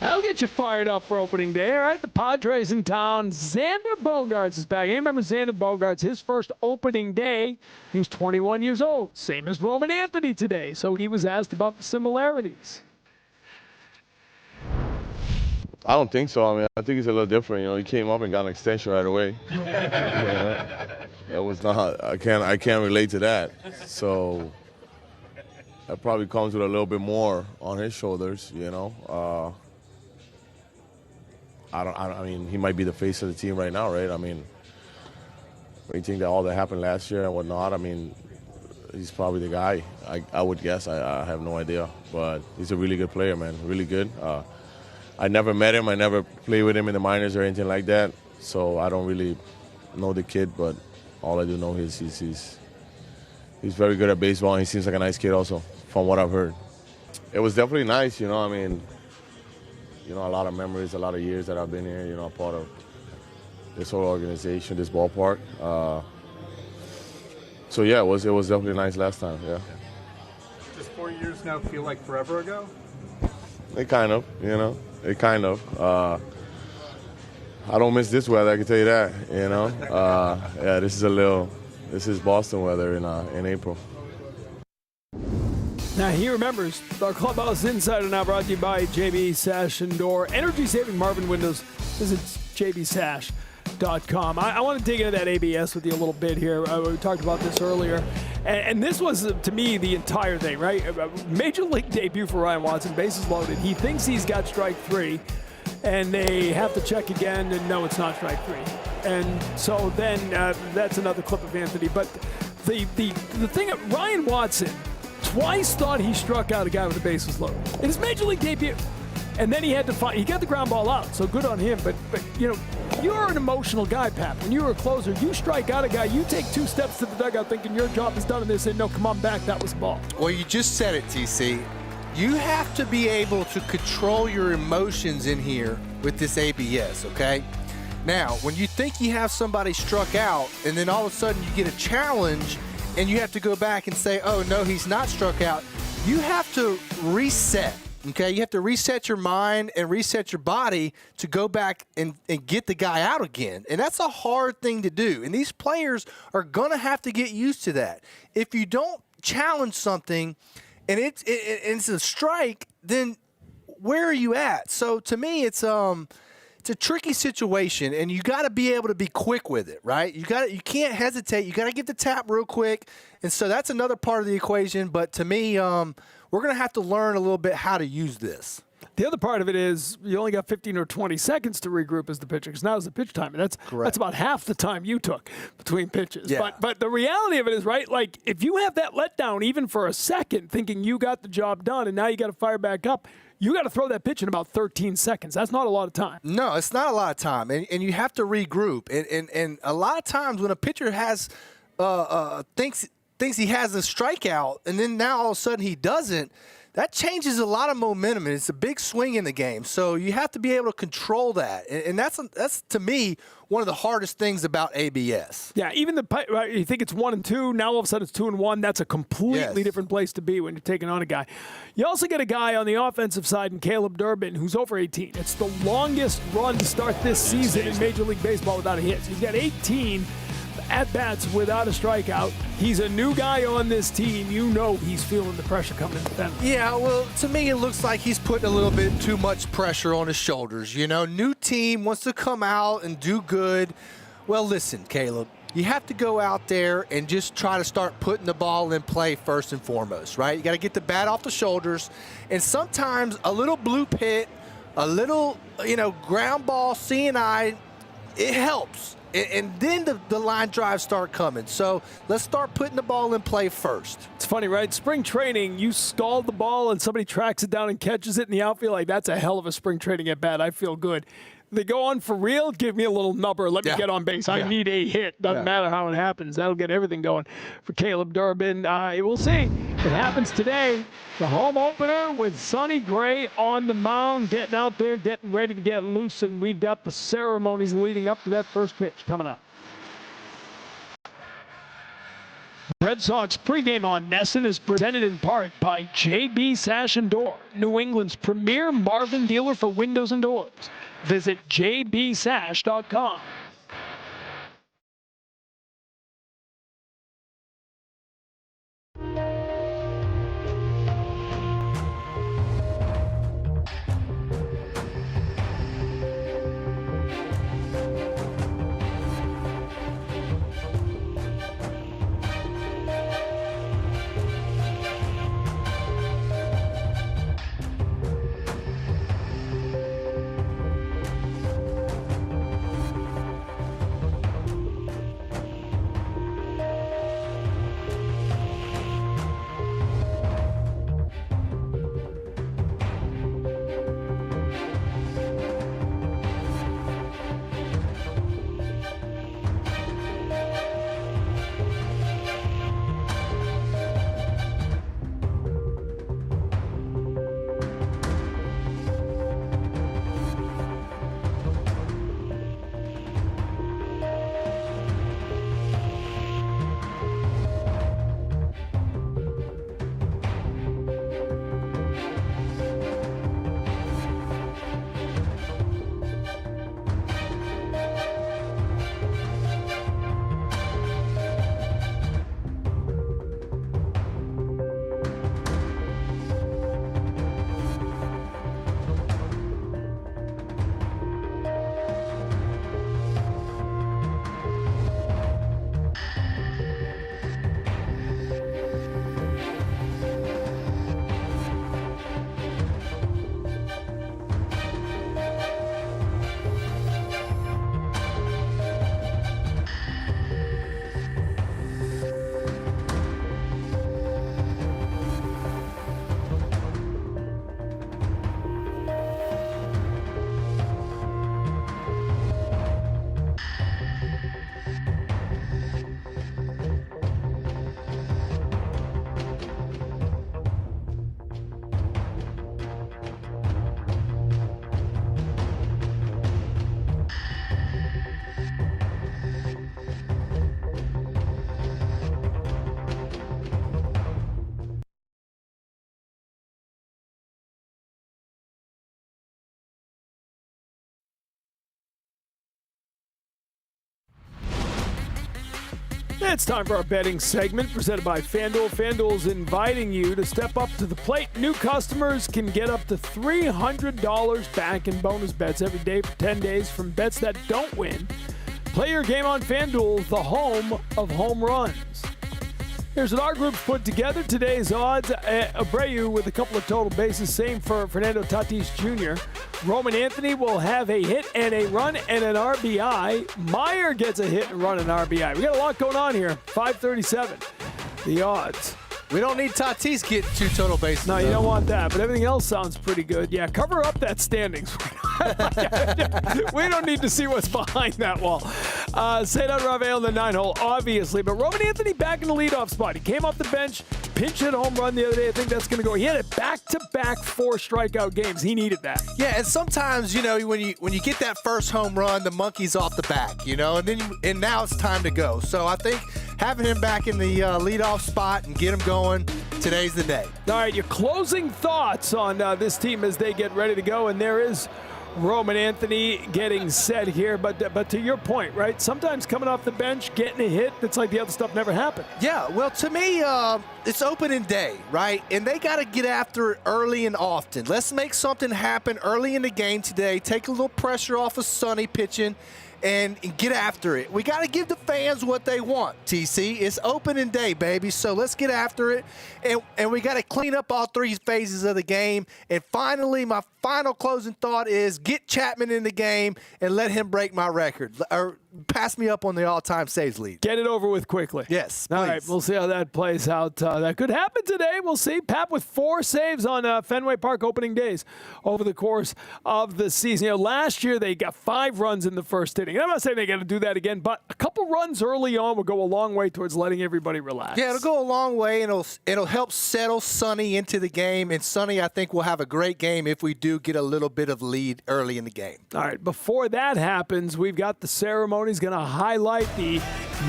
That'll get you fired up for opening day, all right? The Padres in town. Xander Bogaerts is back. You remember Xander Bogaerts, his first opening day, he was 21 years old, same as Roman Anthony today. So he was asked about the similarities. I don't think so. I mean, I think it's a little different. You know, he came up and got an extension right away. It was not. I can't relate to that. So that probably comes with a little bit more on his shoulders. You know. I mean, he might be the face of the team right now, right? I mean, when you think that all that happened last year and whatnot, I mean, he's probably the guy. I would guess. I have no idea, but he's a really good player, man. Really good. I never met him. I never played with him in the minors or anything like that. So I don't really know the kid, but all I do know is he's very good at baseball, and he seems like a nice kid also, from what I've heard. It was definitely nice, you know. I mean, you know, a lot of memories, a lot of years that I've been here, you know, part of this whole organization, this ballpark. So yeah, it was definitely nice last time, yeah. Does 4 years now feel like forever ago? It kind of, you know, it kind of. I don't miss this weather, I can tell you that, you know. Yeah, this is Boston weather in April. Now, he remembers our Clubhouse Insider now brought to you by JB Sash and Door. Energy-saving Marvin windows. Visit jbsash.com. I want to dig into that ABS with you a little bit here. We talked about this earlier. And this was, to me, the entire thing, right? Major league debut for Ryan Watson, bases loaded. He thinks he's got strike three, and they have to check again, and no, it's not strike three. And so then that's another clip of Anthony. But the thing, Ryan Watson twice thought he struck out a guy with the bases loaded in his major league debut, and then he got the ground ball out, so good on him. But you know, you're an emotional guy, Pap. When you're a closer, you strike out a guy, you take 2 steps to the dugout thinking your job is done, and they say, no, come on back, that was the ball. Well, you just said it, TC. You have to be able to control your emotions in here with this ABS, okay? Now, when you think you have somebody struck out, and then all of a sudden you get a challenge, and you have to go back and say, oh, no, he's not struck out, you have to reset, okay? You have to reset your mind and reset your body to go back and get the guy out again. And that's a hard thing to do. And these players are going to have to get used to that. If you don't challenge something and it's a strike, then where are you at? So to me, it's a tricky situation, and you got to be able to be quick with it, right? You can't hesitate. You got to get the tap real quick, and so that's another part of the equation. But to me, we're going to have to learn a little bit how to use this. The other part of it is you only got 15 or 20 seconds to regroup as the pitcher, because now is the pitch time, and that's about half the time you took between pitches. Yeah. But the reality of it is, right, like if you have that letdown even for a second thinking you got the job done and now you got to fire back up, you got to throw that pitch in about 13 seconds. That's not a lot of time. No, it's not a lot of time, and you have to regroup. And a lot of times when a pitcher has thinks thinks he has a strikeout, and then now all of a sudden he doesn't, that changes a lot of momentum, and it's a big swing in the game. So you have to be able to control that, and that's to me one of the hardest things about ABS. Yeah, even you think it's 1-2, now all of a sudden it's 2-1. That's a completely different place to be when you're taking on a guy. You also get a guy on the offensive side in Caleb Durbin who's over 18. It's the longest run to start this season in Major League Baseball without a hit. So he's got 18 at-bats without a strikeout. He's a new guy on this team. You know he's feeling the pressure coming in the Fenway. Yeah, well, to me it looks like he's putting a little bit too much pressure on his shoulders. You know, new team wants to come out and do good. Well, listen, Caleb, you have to go out there and just try to start putting the ball in play first and foremost, right? You got to get the bat off the shoulders, and sometimes a little bloop hit, a little, ground ball, C&I, it helps. And then the line drives start coming. So let's start putting the ball in play first. It's funny, right? Spring training, you scald the ball and somebody tracks it down and catches it in the outfield. Like, that's a hell of a spring training at bat. I feel good. They go on for real, give me a little number, let me get on base. I need a hit. Doesn't matter how it happens. That'll get everything going for Caleb Durbin. We'll see. It happens today. The home opener with Sonny Gray on the mound, getting out there, getting ready to get loose, and we've got the ceremonies leading up to that first pitch coming up. Red Sox pregame on NESN is presented in part by JB Sash and Door, New England's premier Marvin dealer for windows and doors. Visit jbsash.com. It's time for our betting segment presented by FanDuel. FanDuel's inviting you to step up to the plate. New customers can get up to $300 back in bonus bets every day for 10 days from bets that don't win. Play your game on FanDuel, the home of home runs. Here's what our group's put together. Today's odds, Abreu with a couple of total bases, same for Fernando Tatis Jr. Roman Anthony will have a hit and a run and an RBI. Meyer gets a hit and run and RBI. We got a lot going on here. 537, the odds. We don't need Tatis getting 2 total bases. No, you don't want that, but everything else sounds pretty good. Yeah, cover up that standings. We don't need to see what's behind that wall. St. Rafael in the 9-hole, obviously, but Roman Anthony back in the leadoff spot. He came off the bench, pinch hit home run the other day. I think that's going to go. He had a back-to-back 4 strikeout games. He needed that. Yeah, and sometimes, when you get that first home run, the monkey's off the back, and now it's time to go. So I think having him back in the leadoff spot and get him going, today's the day. All right, your closing thoughts on this team as they get ready to go, and there is Roman Anthony getting set here, but to your point, right? Sometimes coming off the bench, getting a hit, it's like the other stuff never happened. Yeah, well, to me, it's opening day, right? And they got to get after it early and often. Let's make something happen early in the game today. Take a little pressure off of Sonny pitching and get after it. We got to give the fans what they want, TC. It's opening day, baby, so let's get after it. And we got to clean up all 3 phases of the game. And finally, my final closing thought is get Chapman in the game and let him break my record. Or pass me up on the all-time saves lead. Get it over with quickly. Yes, please. All right, we'll see how that plays out. That could happen today. We'll see. Pap with 4 saves on Fenway Park opening days over the course of the season. Last year they got 5 runs in the first inning. I'm not saying they got to do that again, but a couple runs early on will go a long way towards letting everybody relax. Yeah, it'll go a long way, and it'll help settle Sonny into the game. And Sonny, I think, will have a great game if we do get a little bit of lead early in the game. All right, before that happens, we've got the ceremonies going to highlight the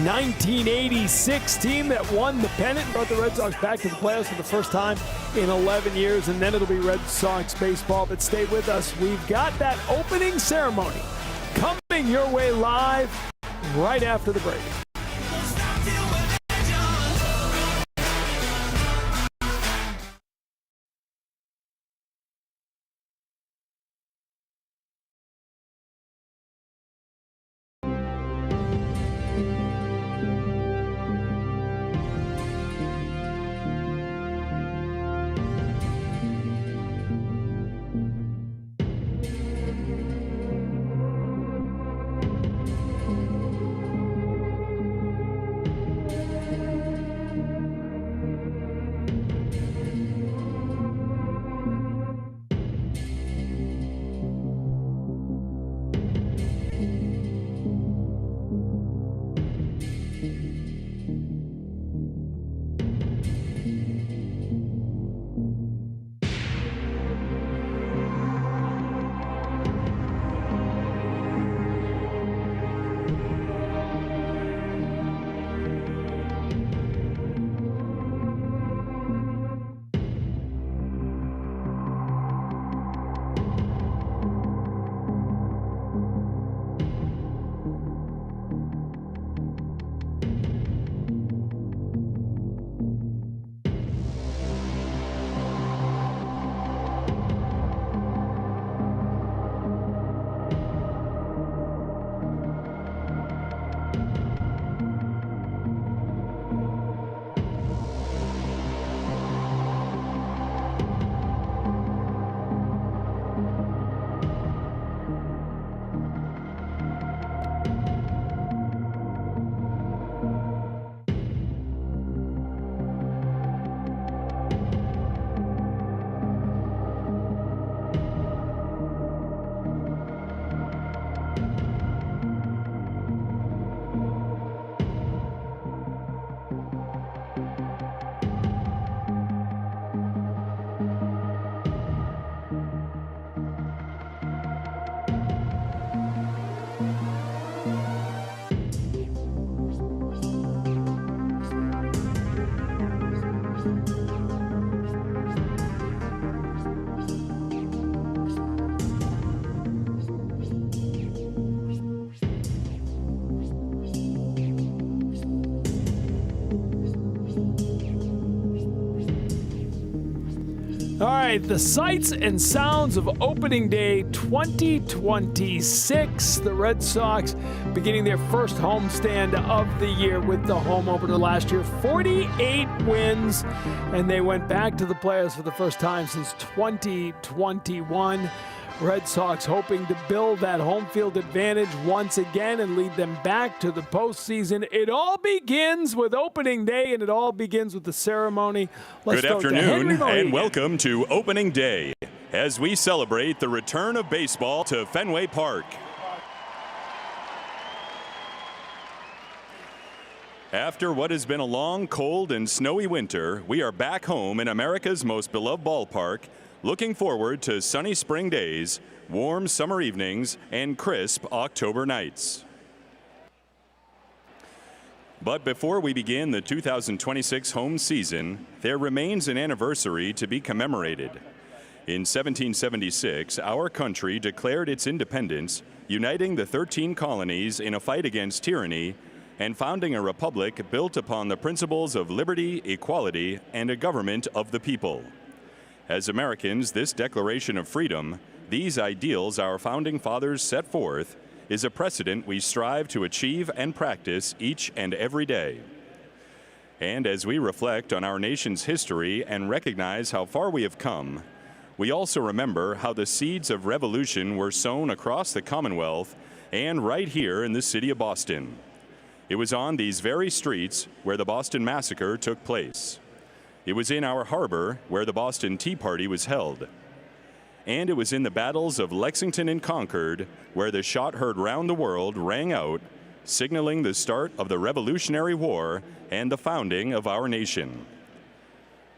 1986 team that won the pennant and brought the Red Sox back to the playoffs for the first time in 11 years, and then it'll be Red Sox baseball. But stay with us. We've got that opening ceremony coming your way live right after the break. All right, the sights and sounds of opening day 2026. The Red Sox beginning their first homestand of the year with the home opener last year. 48 wins, and they went back to the playoffs for the first time since 2021. Red Sox hoping to build that home field advantage once again and lead them back to the postseason. It all begins with opening day, and it all begins with the ceremony. Good afternoon, and welcome to opening day as we celebrate the return of baseball to Fenway Park. After what has been a long, cold, and snowy winter, we are back home in America's most beloved ballpark, looking forward to sunny spring days, warm summer evenings, and crisp October nights. But before we begin the 2026 home season, there remains an anniversary to be commemorated. In 1776, our country declared its independence, uniting the 13 colonies in a fight against tyranny and founding a republic built upon the principles of liberty, equality, and a government of the people. As Americans, this declaration of freedom, these ideals our founding fathers set forth, is a precedent we strive to achieve and practice each and every day. And as we reflect on our nation's history and recognize how far we have come, we also remember how the seeds of revolution were sown across the Commonwealth and right here in the city of Boston. It was on these very streets where the Boston Massacre took place. It was in our harbor where the Boston Tea Party was held. And it was in the battles of Lexington and Concord where the shot heard round the world rang out, signaling the start of the Revolutionary War and the founding of our nation.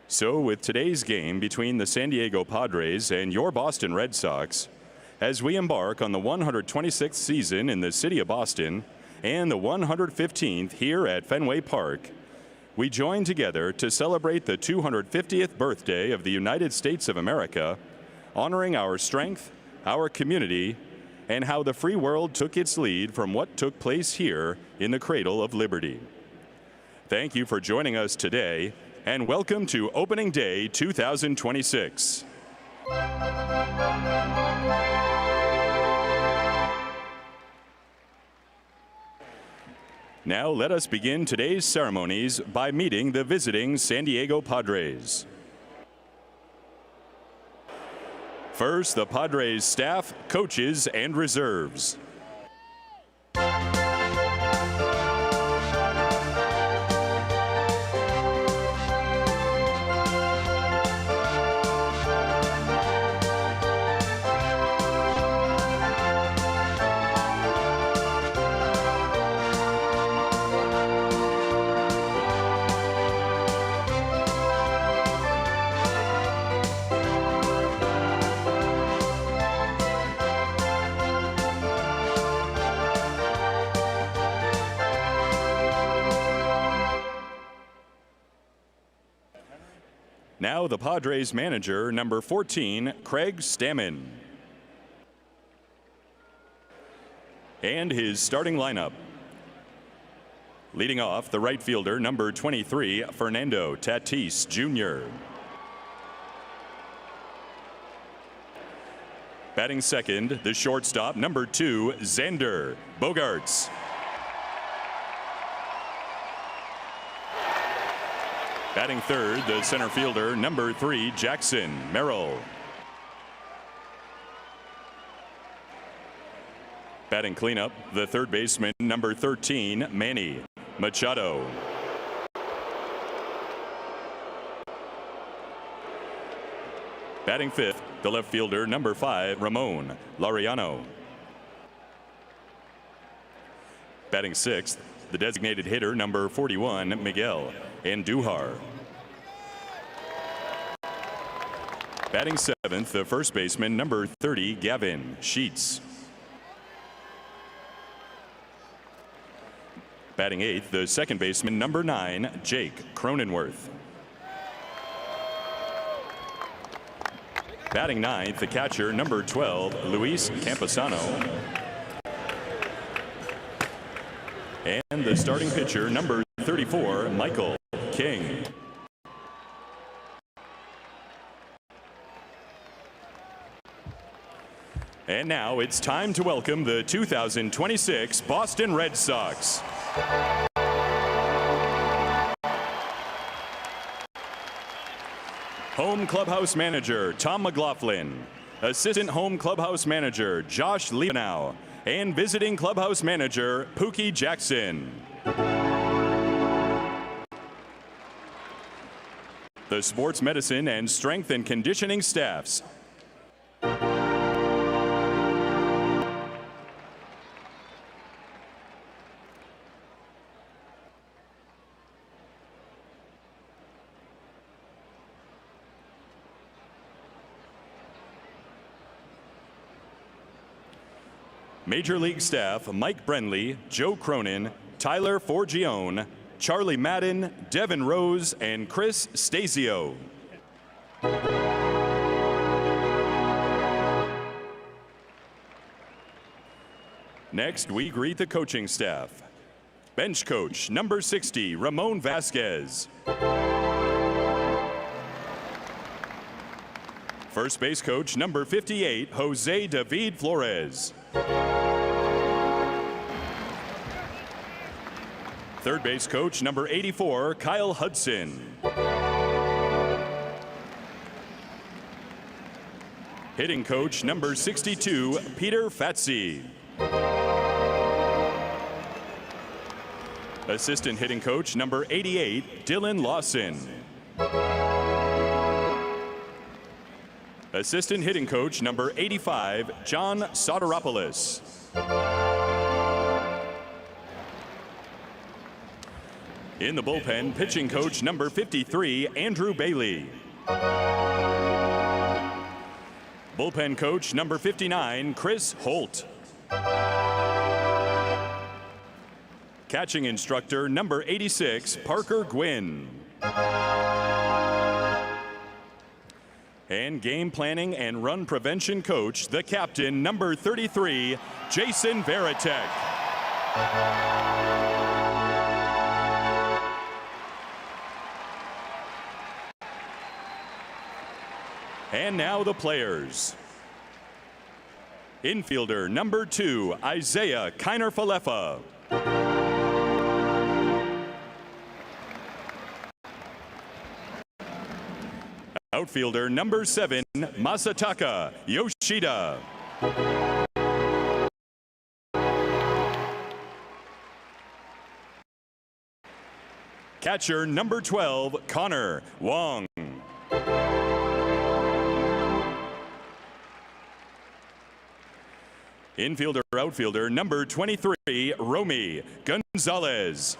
So with today's game between the San Diego Padres and your Boston Red Sox, as we embark on the 126th season in the city of Boston, and the 115th here at Fenway Park, we join together to celebrate the 250th birthday of the United States of America, honoring our strength, our community, and how the free world took its lead from what took place here in the cradle of liberty. Thank you for joining us today, and welcome to Opening Day 2026. Now let us begin today's ceremonies by meeting the visiting San Diego Padres. First, the Padres staff, coaches, and reserves. Now the Padres manager, number 14, Craig Stammen. And his starting lineup. Leading off, the right fielder, number 23, Fernando Tatis Jr. Batting second, the shortstop, number 2, Xander Bogaerts. Batting third, the center fielder, number 3, Jackson Merrill. Batting cleanup, the third baseman, number 13, Manny Machado. Batting fifth, the left fielder, number 5, Ramon Laureano. Batting sixth, the designated hitter, number 41, Miguel Andujar. Batting seventh, the first baseman, number 30, Gavin Sheets. Batting eighth, the second baseman, number 9, Jake Cronenworth. Batting ninth, the catcher, number 12, Luis Camposano. And the starting pitcher, number 34, Michael King. And now it's time to welcome the 2026 Boston Red Sox. Home clubhouse manager, Tom McLaughlin. Assistant home clubhouse manager, Josh Liebenow. And visiting clubhouse manager, Pookie Jackson. The sports medicine and strength and conditioning staffs. Major League staff Mike Brenly, Joe Cronin, Tyler Forgione, Charlie Madden, Devin Rose, and Chris Stasio. Next, we greet the coaching staff. Bench coach, number 60, Ramon Vasquez. First base coach, number 58, Jose David Flores. Third base coach, number 84, Kyle Hudson. Hitting coach, number 62, Peter Fatsi. Assistant hitting coach, number 88, Dylan Lawson. Assistant hitting coach, number 85, John Soteropoulos. In the bullpen, pitching coach, number 53, Andrew Bailey. Bullpen coach, number 59, Chris Holt. Catching instructor, number 86, Parker Gwynn. And game planning and run prevention coach, the captain, number 33, Jason Veritek. And now the players. Infielder, number 2, Isaiah Kiner-Falefa. Outfielder, number 7, Masataka Yoshida. Catcher, number 12, Connor Wong. Infielder, outfielder, number 23, Romy Gonzalez.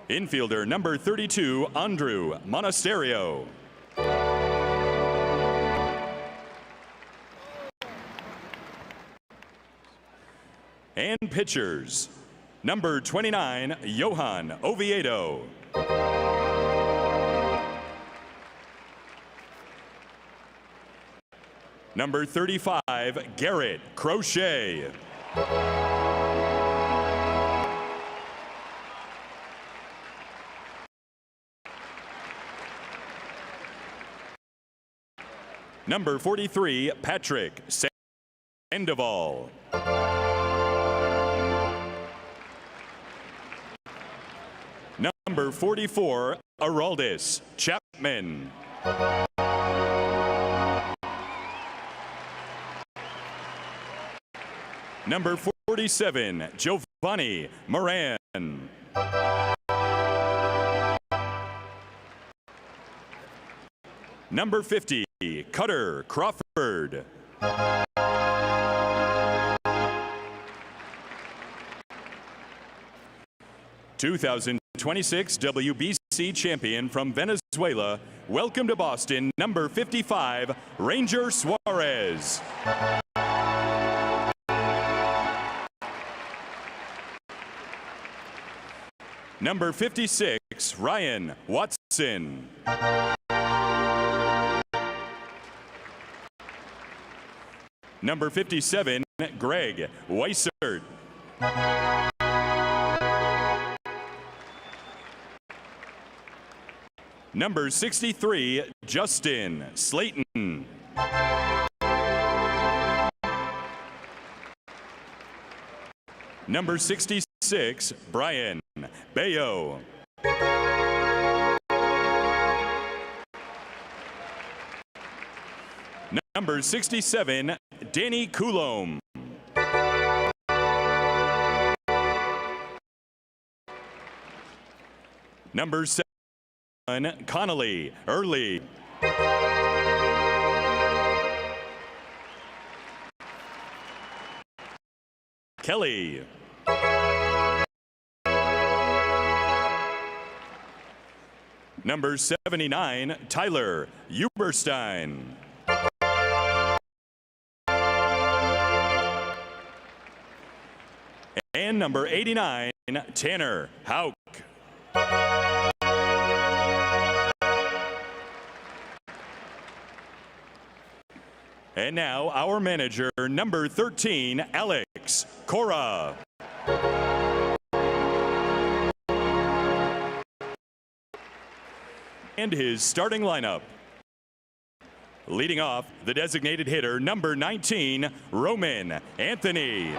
Infielder, number 32, Andrew Monasterio. And pitchers, number 29, Johan Oviedo. Number 35, Garrett Crochet. Number 43, Patrick Sandoval. Number 44, Araldis Chapman. Number 47, Giovanni Moran. Number 50, Cutter Crawford. (2026) WBC champion from Venezuela, welcome to Boston, number 55, Ranger Suarez. Number 56, Ryan Watson. Number 57, Greg Weissert. Number 63, Justin Slayton. Number 66, Brian Bayo. Number 67, Danny Coulomb. Number 7, Connolly Early. Kelly. Number 79, Tyler Uberstein. And number 89, Tanner Houck. And now our manager, number 13, Alex Cora. And his starting lineup. Leading off, the designated hitter, number 19, Roman Anthony.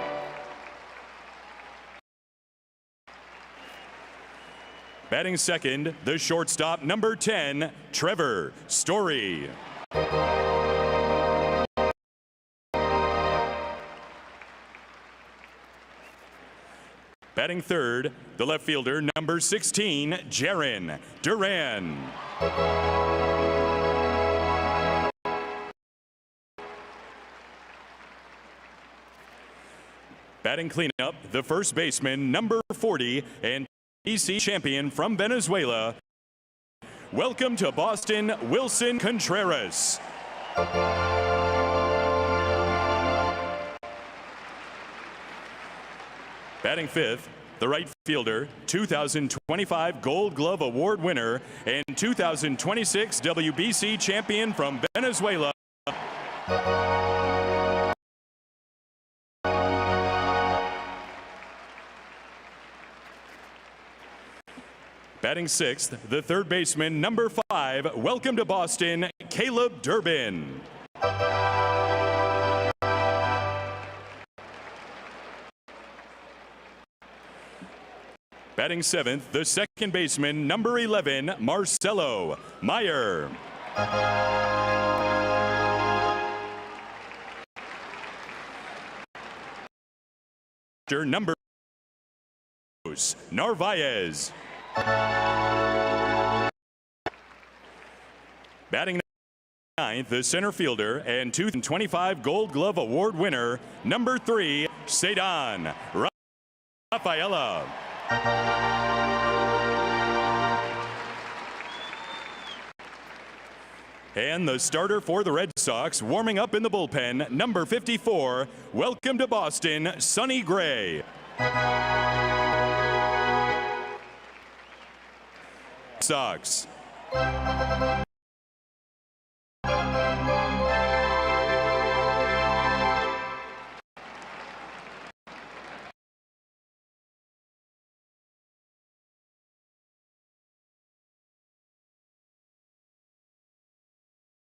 Batting second, the shortstop, number 10, Trevor Story. Batting third, the left fielder, number 16, Jaron Duran. Batting cleanup, the first baseman, number 40, and BC champion from Venezuela. Welcome to Boston, Wilson Contreras. Batting fifth, the right fielder, 2025 Gold Glove Award winner and 2026 WBC champion from Venezuela. Batting sixth, the third baseman, number 5, welcome to Boston, Caleb Durbin. Batting seventh, the second baseman, number 11, Marcelo Meyer. Number Narvaez. Batting ninth, the center fielder and 2025 Gold Glove Award winner, number 3, Cedon Rafaela. And the starter for the Red Sox, warming up in the bullpen, number 54, welcome to Boston, Sonny Gray. Sox.